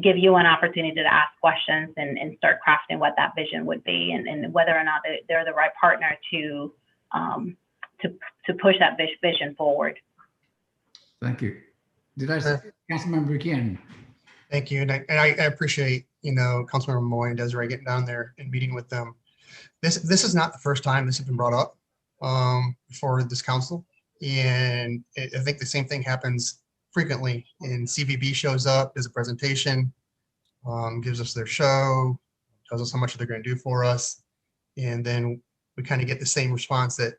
give you an opportunity to ask questions and start crafting what that vision would be, and whether or not they're the right partner to push that vision forward. Thank you. Did I say Councilmember Buchanan? Thank you. And I appreciate, you know, Councilmember Moy and Desiree getting down there and meeting with them. This is not the first time this has been brought up for this council. And I think the same thing happens frequently. And CVB shows up, does a presentation, gives us their show, tells us how much they're going to do for us. And then we kind of get the same response that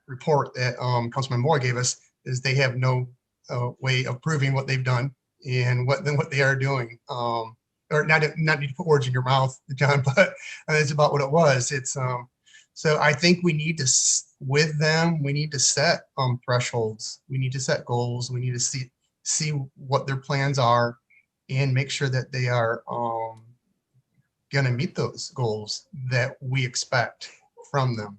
report that Councilman Moore gave us, is they have no way of proving what they've done and what they are doing. Or not need to put words in your mouth, John, but it's about what it was. It's so I think we need to, with them, we need to set thresholds. We need to set goals. We need to see what their plans are and make sure that they are going to meet those goals that we expect from them.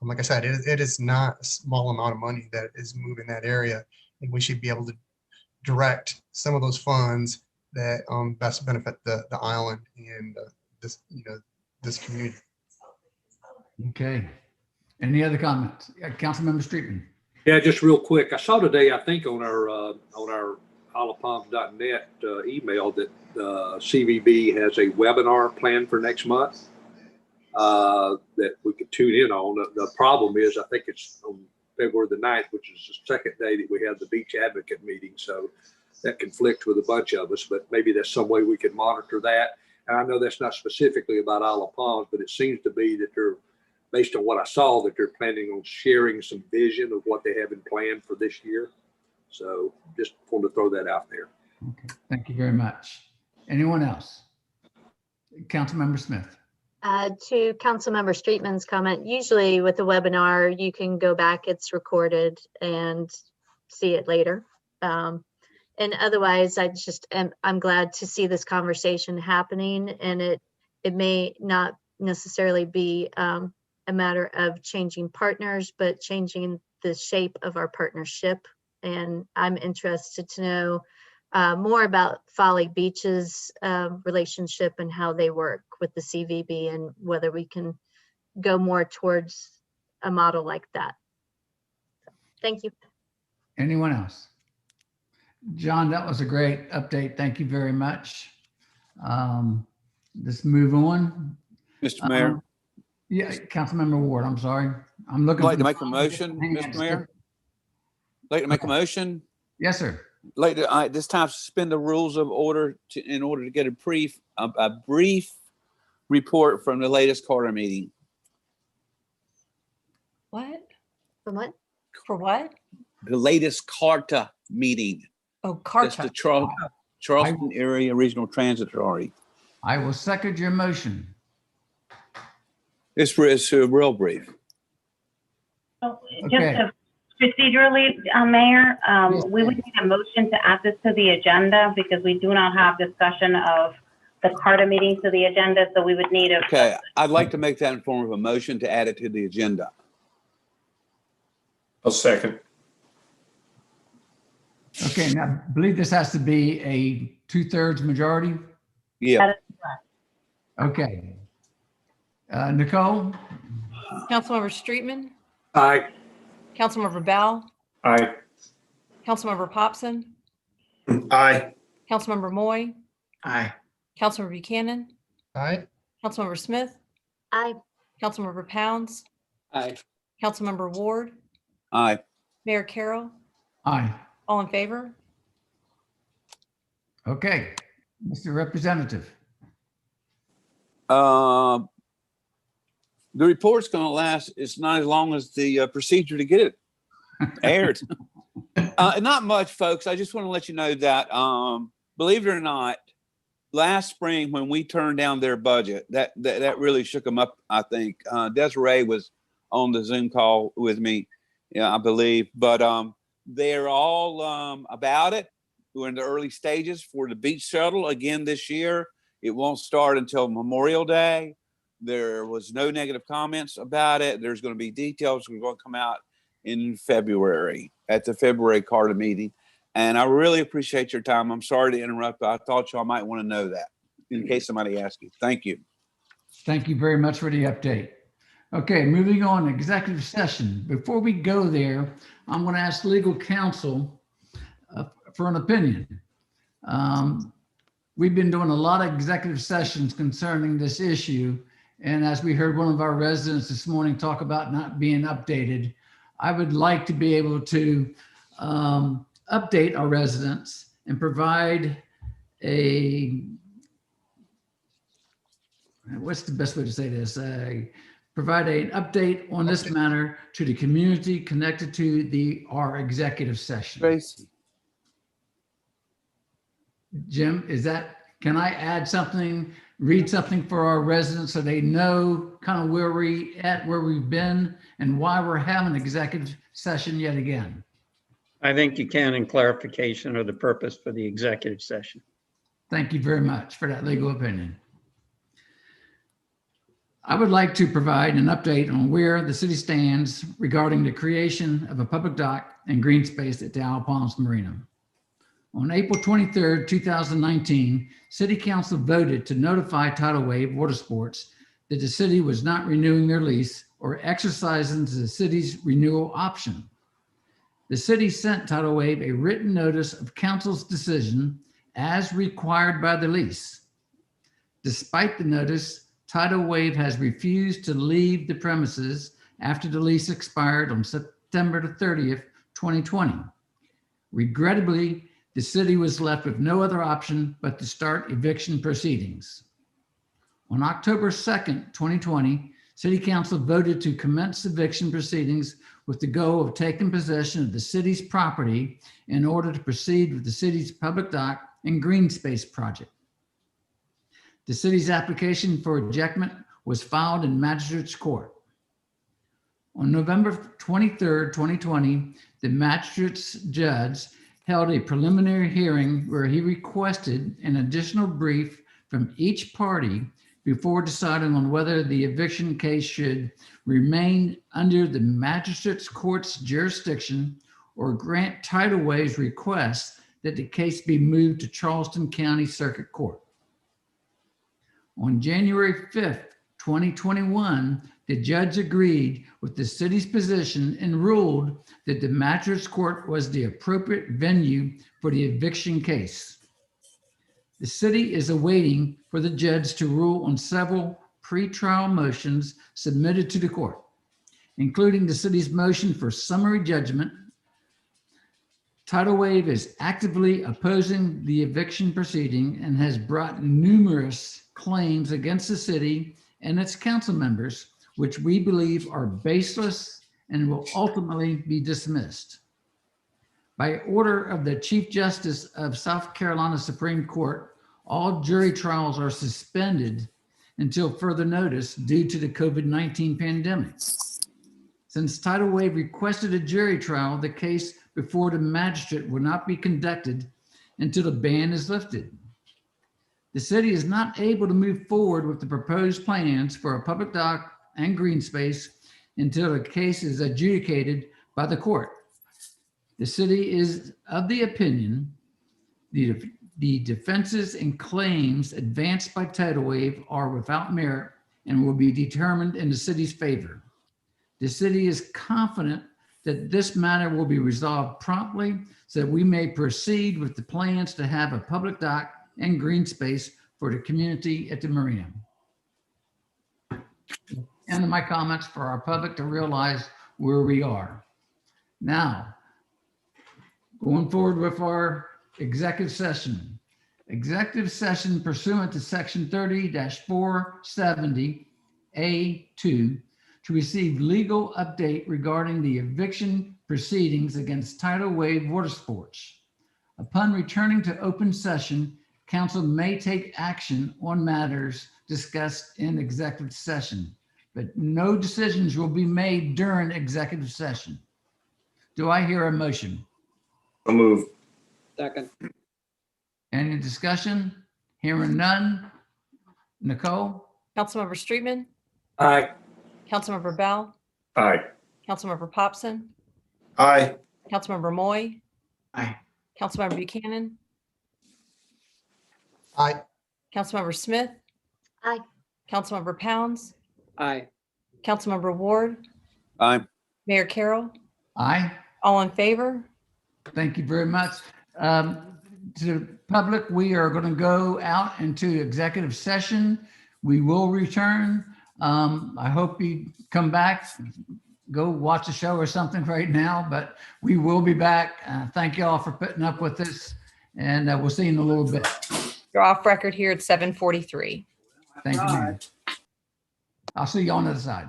And like I said, it is not a small amount of money that is moving that area, and we should be able to direct some of those funds that best benefit the island and this, you know, this community. Okay. Any other comments? Councilmember Streetman. Yeah, just real quick. I saw today, I think on our islepalms.net email that CVB has a webinar planned for next month that we could tune in on. The problem is, I think it's on February the 9th, which is the second day that we have the beach advocate meeting. So that conflicts with a bunch of us, but maybe there's some way we can monitor that. And I know that's not specifically about Isle of Palms, but it seems to be that they're, based on what I saw, that they're planning on sharing some vision of what they have in plan for this year. So just wanted to throw that out there. Okay, thank you very much. Anyone else? Councilmember Smith. To Councilmember Streetman's comment, usually with a webinar, you can go back, it's recorded and see it later. And otherwise, I'm glad to see this conversation happening, and it may not necessarily be a matter of changing partners, but changing the shape of our partnership. And I'm interested to know more about Folly Beach's relationship and how they work with the CVB, and whether we can go more towards a model like that. Thank you. Anyone else? John, that was a great update. Thank you very much. Let's move on. Mr. Mayor. Yeah, Councilmember Ward, I'm sorry. I'm looking. I'd like to make a motion, Mr. Mayor. Like to make a motion. Yes, sir. Like to, this time suspend the rules of order in order to get a brief report from the latest Carter meeting. What? For what? For what? The latest Carter meeting. Oh, Carter. That's the Charleston Area Regional Transit Authority. I will second your motion. It's real brief. So just procedurally, Mayor, we would need a motion to add this to the agenda because we do not have discussion of the Carter meeting to the agenda. So we would need a. Okay, I'd like to make that in form of a motion to add it to the agenda. I'll second. Okay, now I believe this has to be a 2/3 majority. Yeah. Okay. Nicole? Councilmember Streetman, Aye. Councilmember Bell, Aye. Councilmember Popson, Aye. Councilmember Moy, Aye. Councilmember Buchanan, Aye. Councilmember Smith, Aye. Councilmember Pounds, Aye. Councilmember Ward, Aye. Mayor Carroll, Aye. all in favor? Okay, Mr. Representative. The report's going to last. It's not as long as the procedure to get it aired. Not much, folks. I just want to let you know that, believe it or not, last spring when we turned down their budget, that really shook them up. I think Desiree was on the Zoom call with me, I believe. But they're all about it. We're in the early stages for the beach shuttle again this year. It won't start until Memorial Day. There was no negative comments about it. There's going to be details that are going to come out in February at the February Carter meeting. And I really appreciate your time. I'm sorry to interrupt, but I thought y'all might want to know that in case somebody asks you. Thank you. Thank you very much for the update. Okay, moving on, executive session. Before we go there, I'm going to ask legal counsel for an opinion. We've been doing a lot of executive sessions concerning this issue. And as we heard one of our residents this morning talk about not being updated, I would like to be able to update our residents and provide what's the best way to say this? Provide an update on this matter to the community connected to our executive session. Tracy. Jim, can I add something, read something for our residents so they know kind of where we've been and why we're having an executive session yet again? I think you can in clarification of the purpose for the executive session. Thank you very much for that legal opinion. I would like to provide an update on where the city stands regarding the creation of a public dock and green space at the Isle of Palms Marina. On April 23rd, 2019, City Council voted to notify Tidal Wave Water Sports that the city was not renewing their lease or exercising the city's renewal option. The city sent Tidal Wave a written notice of council's decision as required by the lease. Despite the notice, Tidal Wave has refused to leave the premises after the lease expired on September the 30th, 2020. Regrettably, the city was left with no other option but to start eviction proceedings. On October 2nd, 2020, City Council voted to commence eviction proceedings with the goal of taking possession of the city's property in order to proceed with the city's public dock and green space project. The city's application for ejectment was filed in Magistrates Court. On November 23rd, 2020, the magistrate's judge held a preliminary hearing where he requested an additional brief from each party before deciding on whether the eviction case should remain under the magistrate's court's jurisdiction or grant Tidal Wave's request that the case be moved to Charleston County Circuit Court. On January 5th, 2021, the judge agreed with the city's position and ruled that the magistrate's court was the appropriate venue for the eviction case. The city is awaiting for the judge to rule on several pretrial motions submitted to the court, including the city's motion for summary judgment. Tidal Wave is actively opposing the eviction proceeding and has brought numerous claims against the city and its council members, which we believe are baseless and will ultimately be dismissed. By order of the Chief Justice of South Carolina Supreme Court, all jury trials are suspended until further notice due to the COVID-19 pandemic. Since Tidal Wave requested a jury trial, the case before the magistrate will not be conducted until the ban is lifted. The city is not able to move forward with the proposed plans for a public dock and green space until the case is adjudicated by the court. The city is of the opinion the defenses and claims advanced by Tidal Wave are without merit and will be determined in the city's favor. The city is confident that this matter will be resolved promptly so that we may proceed with the plans to have a public dock and green space for the community at the marina. End of my comments for our public to realize where we are. Now, going forward with our executive session. Executive session pursuant to section 30-470A2 to receive legal update regarding the eviction proceedings against Tidal Wave Water Sports. Upon returning to open session, council may take action on matters discussed in executive session, but no decisions will be made during executive session. Do I hear a motion? So moved. Second. Any discussion? Hearing none. Nicole? Councilmember Streetman, Aye. Councilmember Bell, Aye. Councilmember Popson, Aye. Councilmember Moy, Aye. Councilmember Buchanan, Aye. Councilmember Smith, Aye. Councilmember Pounds, Aye. Councilmember Ward, Aye. Mayor Carroll, Aye. all in favor? Thank you very much. To the public, we are going to go out into executive session. We will return. I hope you come back, go watch a show or something right now, but we will be back. Thank you all for putting up with this, and we'll see you in a little bit. You're off record here at 7:43. Thank you, ma'am. I'll see you on the other side.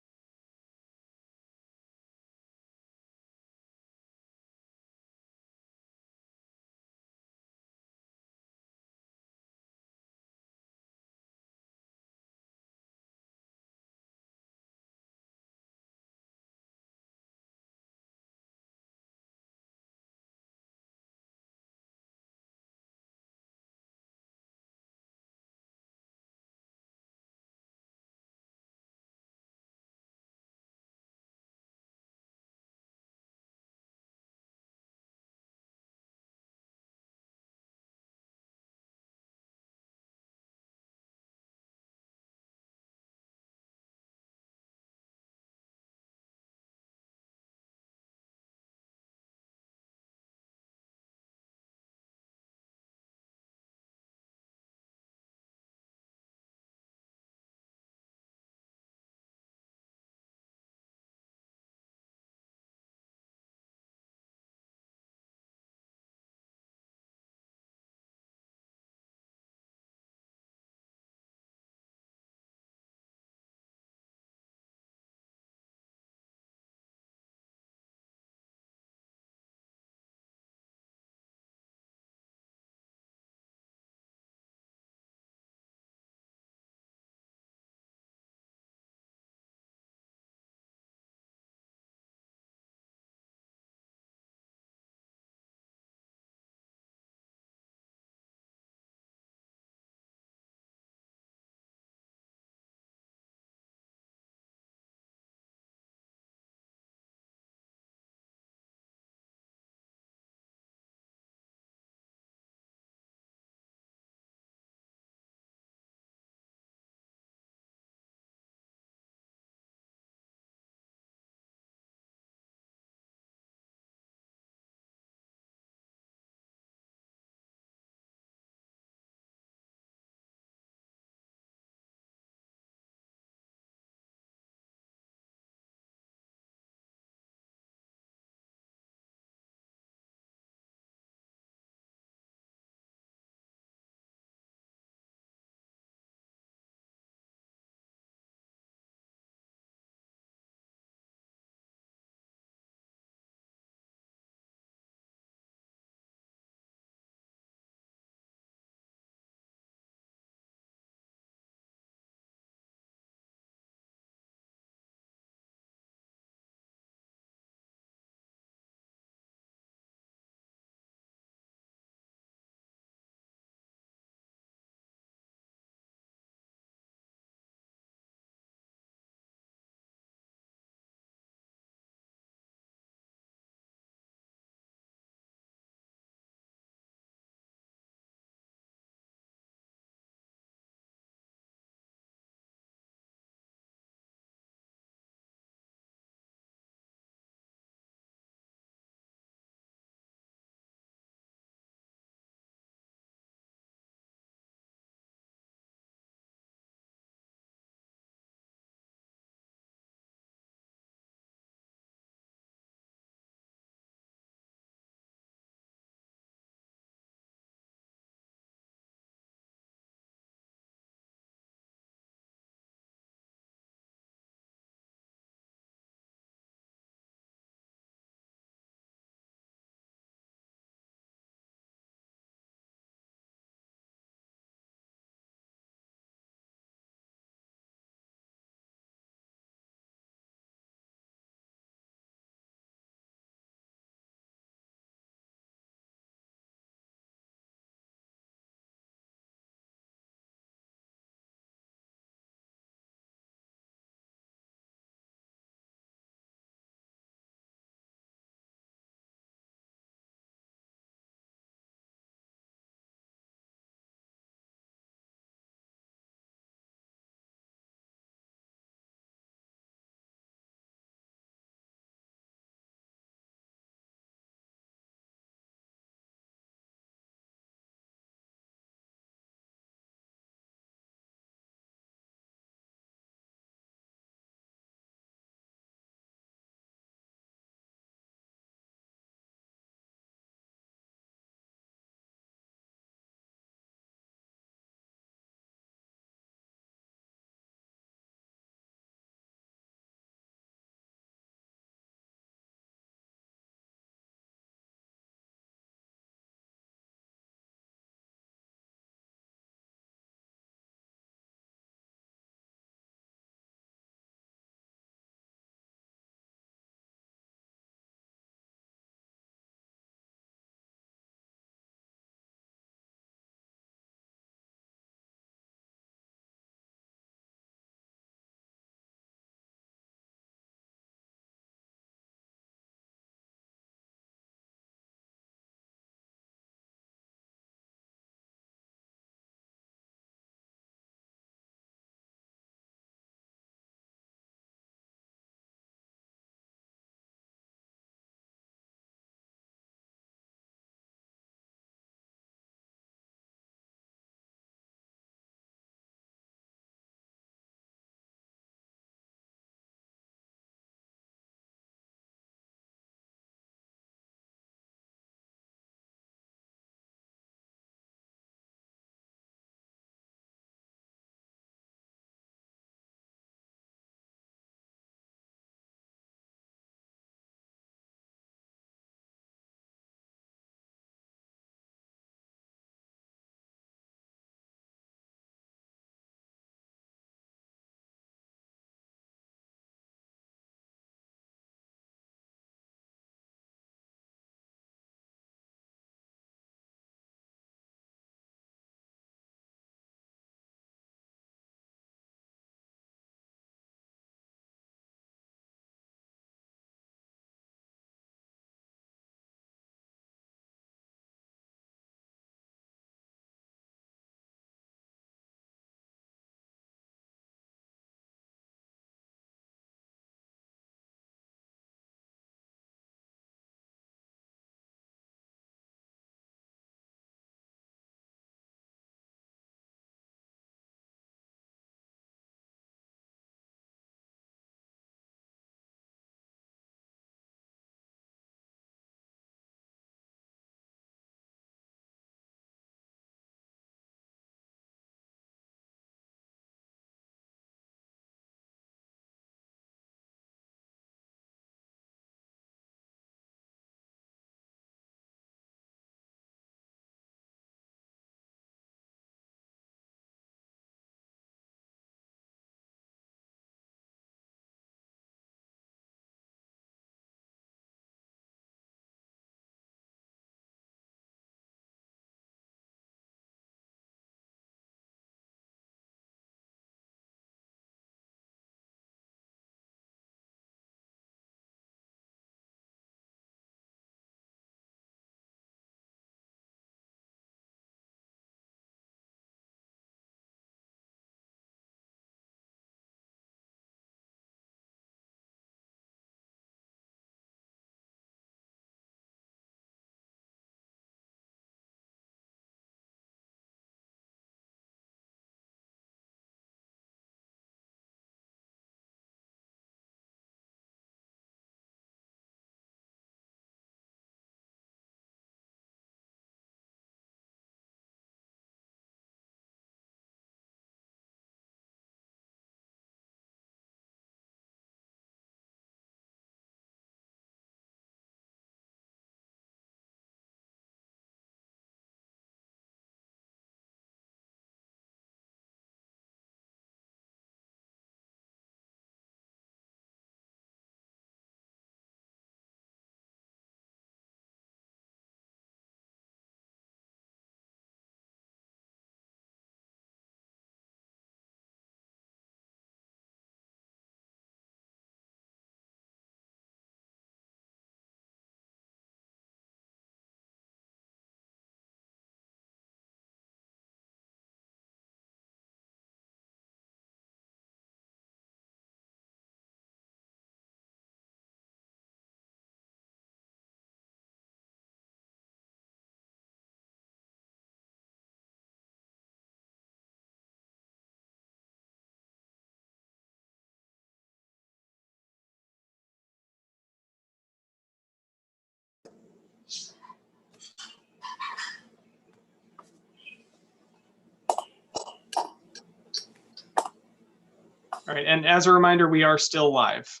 All right, and as a reminder, we are still live.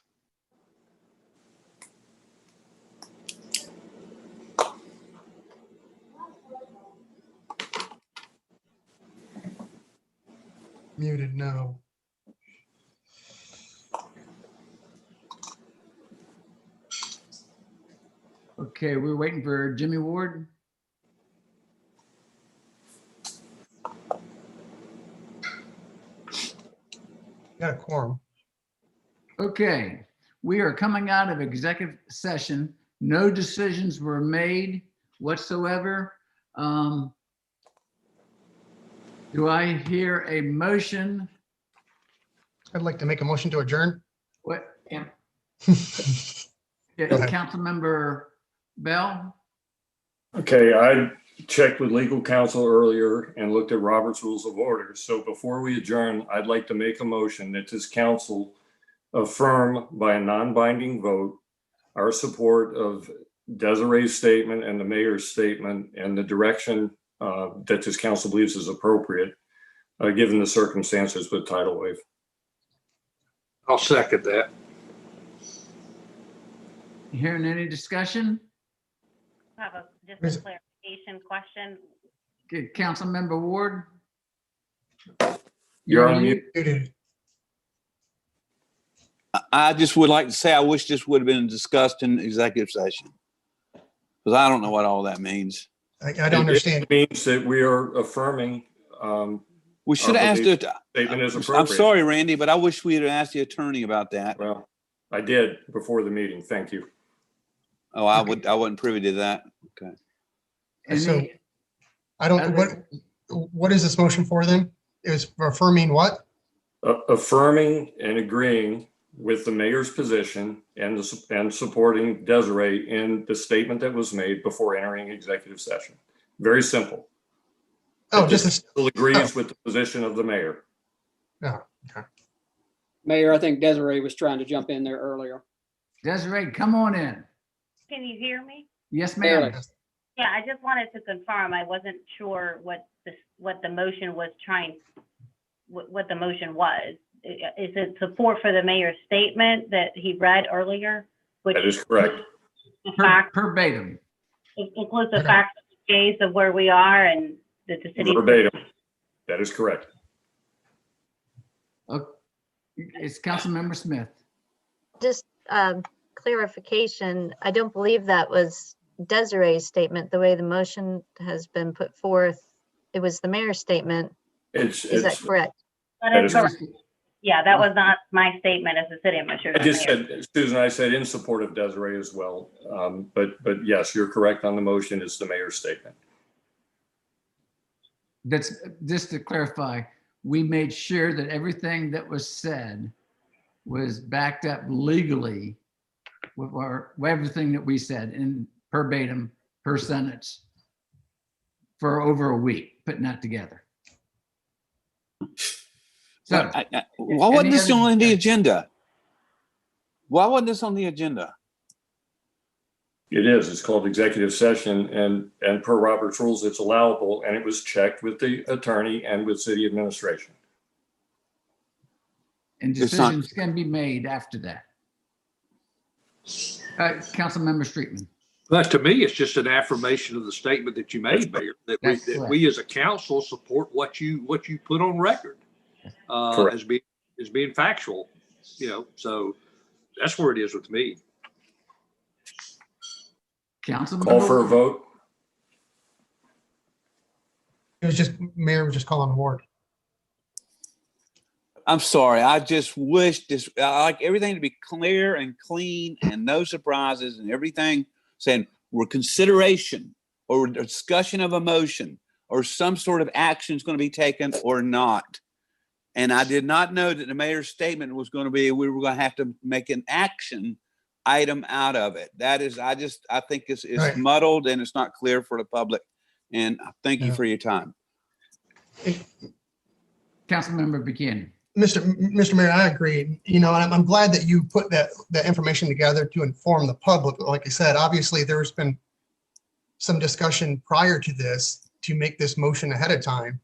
Muted, no. Okay, we're waiting for Jimmy Ward. Got a quorum. Okay, we are coming out of executive session. No decisions were made whatsoever. Do I hear a motion? I'd like to make a motion to adjourn. What? Yeah. Yeah, Go ahead. Councilmember Bell? Okay, I checked with legal counsel earlier and looked at Robert's Rules of Order. So before we adjourn, I'd like to make a motion that this council affirm by a non-binding vote our support of Desiree's statement and the mayor's statement and the direction that this council believes is appropriate, given the circumstances with tidal wave. I'll second that. Hearing any discussion? I have just a clarification question. Okay, Councilmember Ward? You're on mute. Muted. I just would like to say, I wish this would have been discussed in executive session. Because I don't know what all that means. I don't understand. It means that we are affirming. We should have asked it. Statement is I'm appropriate. sorry, Randy, but I wish we had asked the attorney about that. Well, I did before the meeting. Thank you. Oh, I wasn't privy to that. Okay. So I don't, what is this motion for then? It was for affirming what? Affirming and agreeing with the mayor's position and supporting Desiree in the statement that was made before entering executive session. Very simple. Oh, It just still agrees with the position of the mayor. Oh, okay. Mayor, I think Desiree was trying to jump in there earlier. Desiree, come on in. Can you hear me? Yes, ma'am. Yeah, I just wanted to confirm. I wasn't sure what the motion was what the motion was. Is it support for the mayor's statement that he read earlier? Which That is correct. the fact Verbatim. includes the facts of the case of where we are and that the city. Verbatim. That is correct. Okay. It's Councilmember Smith. Just clarification, I don't believe that was Desiree's statement, the way the motion has been put forth. It was the mayor's statement. Is that correct? That is correct. Yeah, that was not my statement as the city administrator. I just said, Susan, I said in support of Desiree as well. But yes, you're correct on the motion. It's the mayor's statement. That's just to clarify, we made sure that everything that was said was backed up legally with everything that we said in verbatim per sentence for over a week, putting that together. So why wasn't this on the agenda? Why wasn't this on the agenda? It is. It's called executive session, and per Robert's rules, it's allowable, and it was checked with the attorney and with city administration. And decisions can be made after that. Councilmember Streetman. But to me, it's just an affirmation of the statement that you made, Mayor, that we as a council support what you put on record as being factual, so that's where it is with me. Councilmember. Call for a vote. It was just, Mayor was just calling the ward. I'm sorry. I just wish I like everything to be clear and clean and no surprises and everything saying we're consideration or discussion of emotion or some sort of action is going to be taken or not. And I did not know that the mayor's statement was going to be, we were going to have to make an action item out of it. That is, I think it's Right. muddled and it's not clear for the public. And thank you for your time. Councilmember Buchanan. Mr. Mayor, I agree. And I'm glad that you put that information together to inform the public. Like I said, obviously there's been some discussion prior to this to make this motion ahead of time.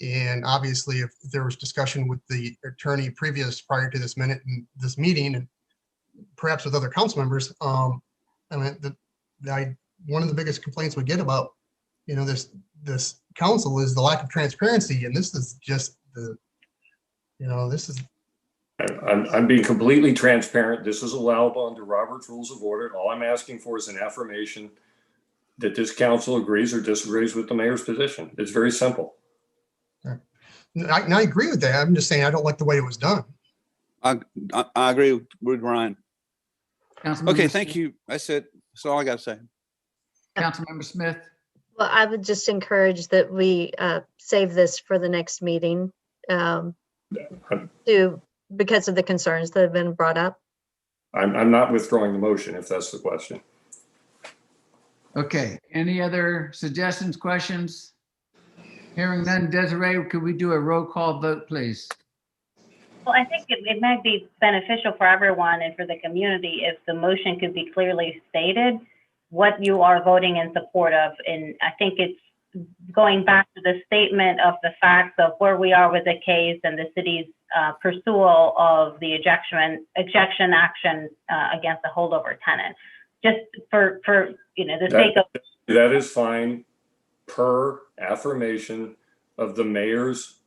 And obviously, if there was discussion with the attorney prior to this minute and this meeting, and perhaps with other council members, I mean, one of the biggest complaints we get about, this council is the lack of transparency, and this is just this is. I'm being completely transparent. This is allowable under Robert's Rules of Order. All I'm asking for is an affirmation that this council agrees or disagrees with the mayor's position. It's very simple. I agree with that. I'm just saying I don't like the way it was done. I agree with Ryan. Councilmember Okay, Smith. thank you. That's it. That's all I got to say. Councilmember Smith. Well, I would just encourage that we save this for the next meeting because of the concerns that have been brought up. I'm not withdrawing the motion if that's the question. Okay, any other suggestions, questions? Hearing none, Desiree, could we do a roll call vote, please? Well, I think it might be beneficial for everyone and for the community if the motion could be clearly stated what you are voting in support of. And I think it's going back to the statement of the facts of where we are with the case and the city's pursual of the ejection action against the holdover tenant. Just for the sake of. That is fine, per affirmation of the mayor's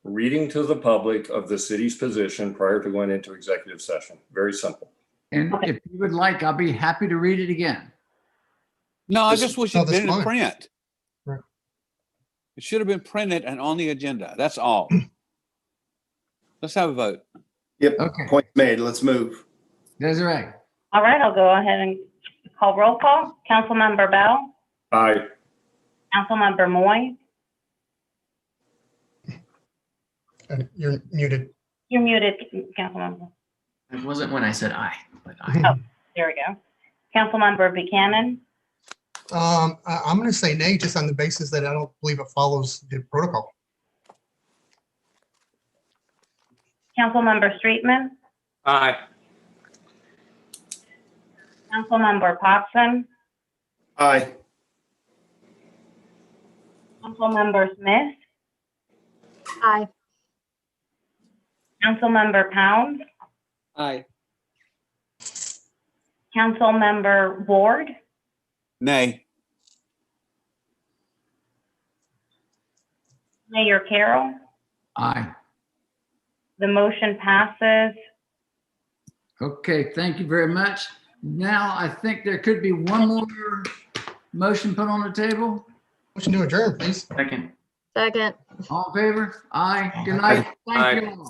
reading to the public of the city's position prior to going into executive session. Very simple. And if you would like, I'll be happy to read it again. No, I just wish it'd that's been in fine. print. Right. It should have been printed and on the agenda. That's all. Let's have a vote. Yep, Okay. point made. Let's move. Desiree. All right, I'll go ahead and call roll call. Councilmember Bell, Aye. Councilmember Moy, And you're muted. you're muted, Councilmember. It wasn't when I said aye, but aye. There we go. Councilmember Buchanan, I'm going to say nay, just on the basis that I don't believe it follows the protocol. Councilmember Streetman, Aye. Councilmember Popson, Aye. Councilmember Smith, Aye. Councilmember Pound, Aye. Councilmember Ward, Nay. Mayor Carroll. Aye. The motion passes. Okay, thank you very much. Now, I think there could be one more motion put on the table. Motion to adjourn, please. Second. Second. All in favor? Aye. Good night. Thank you all.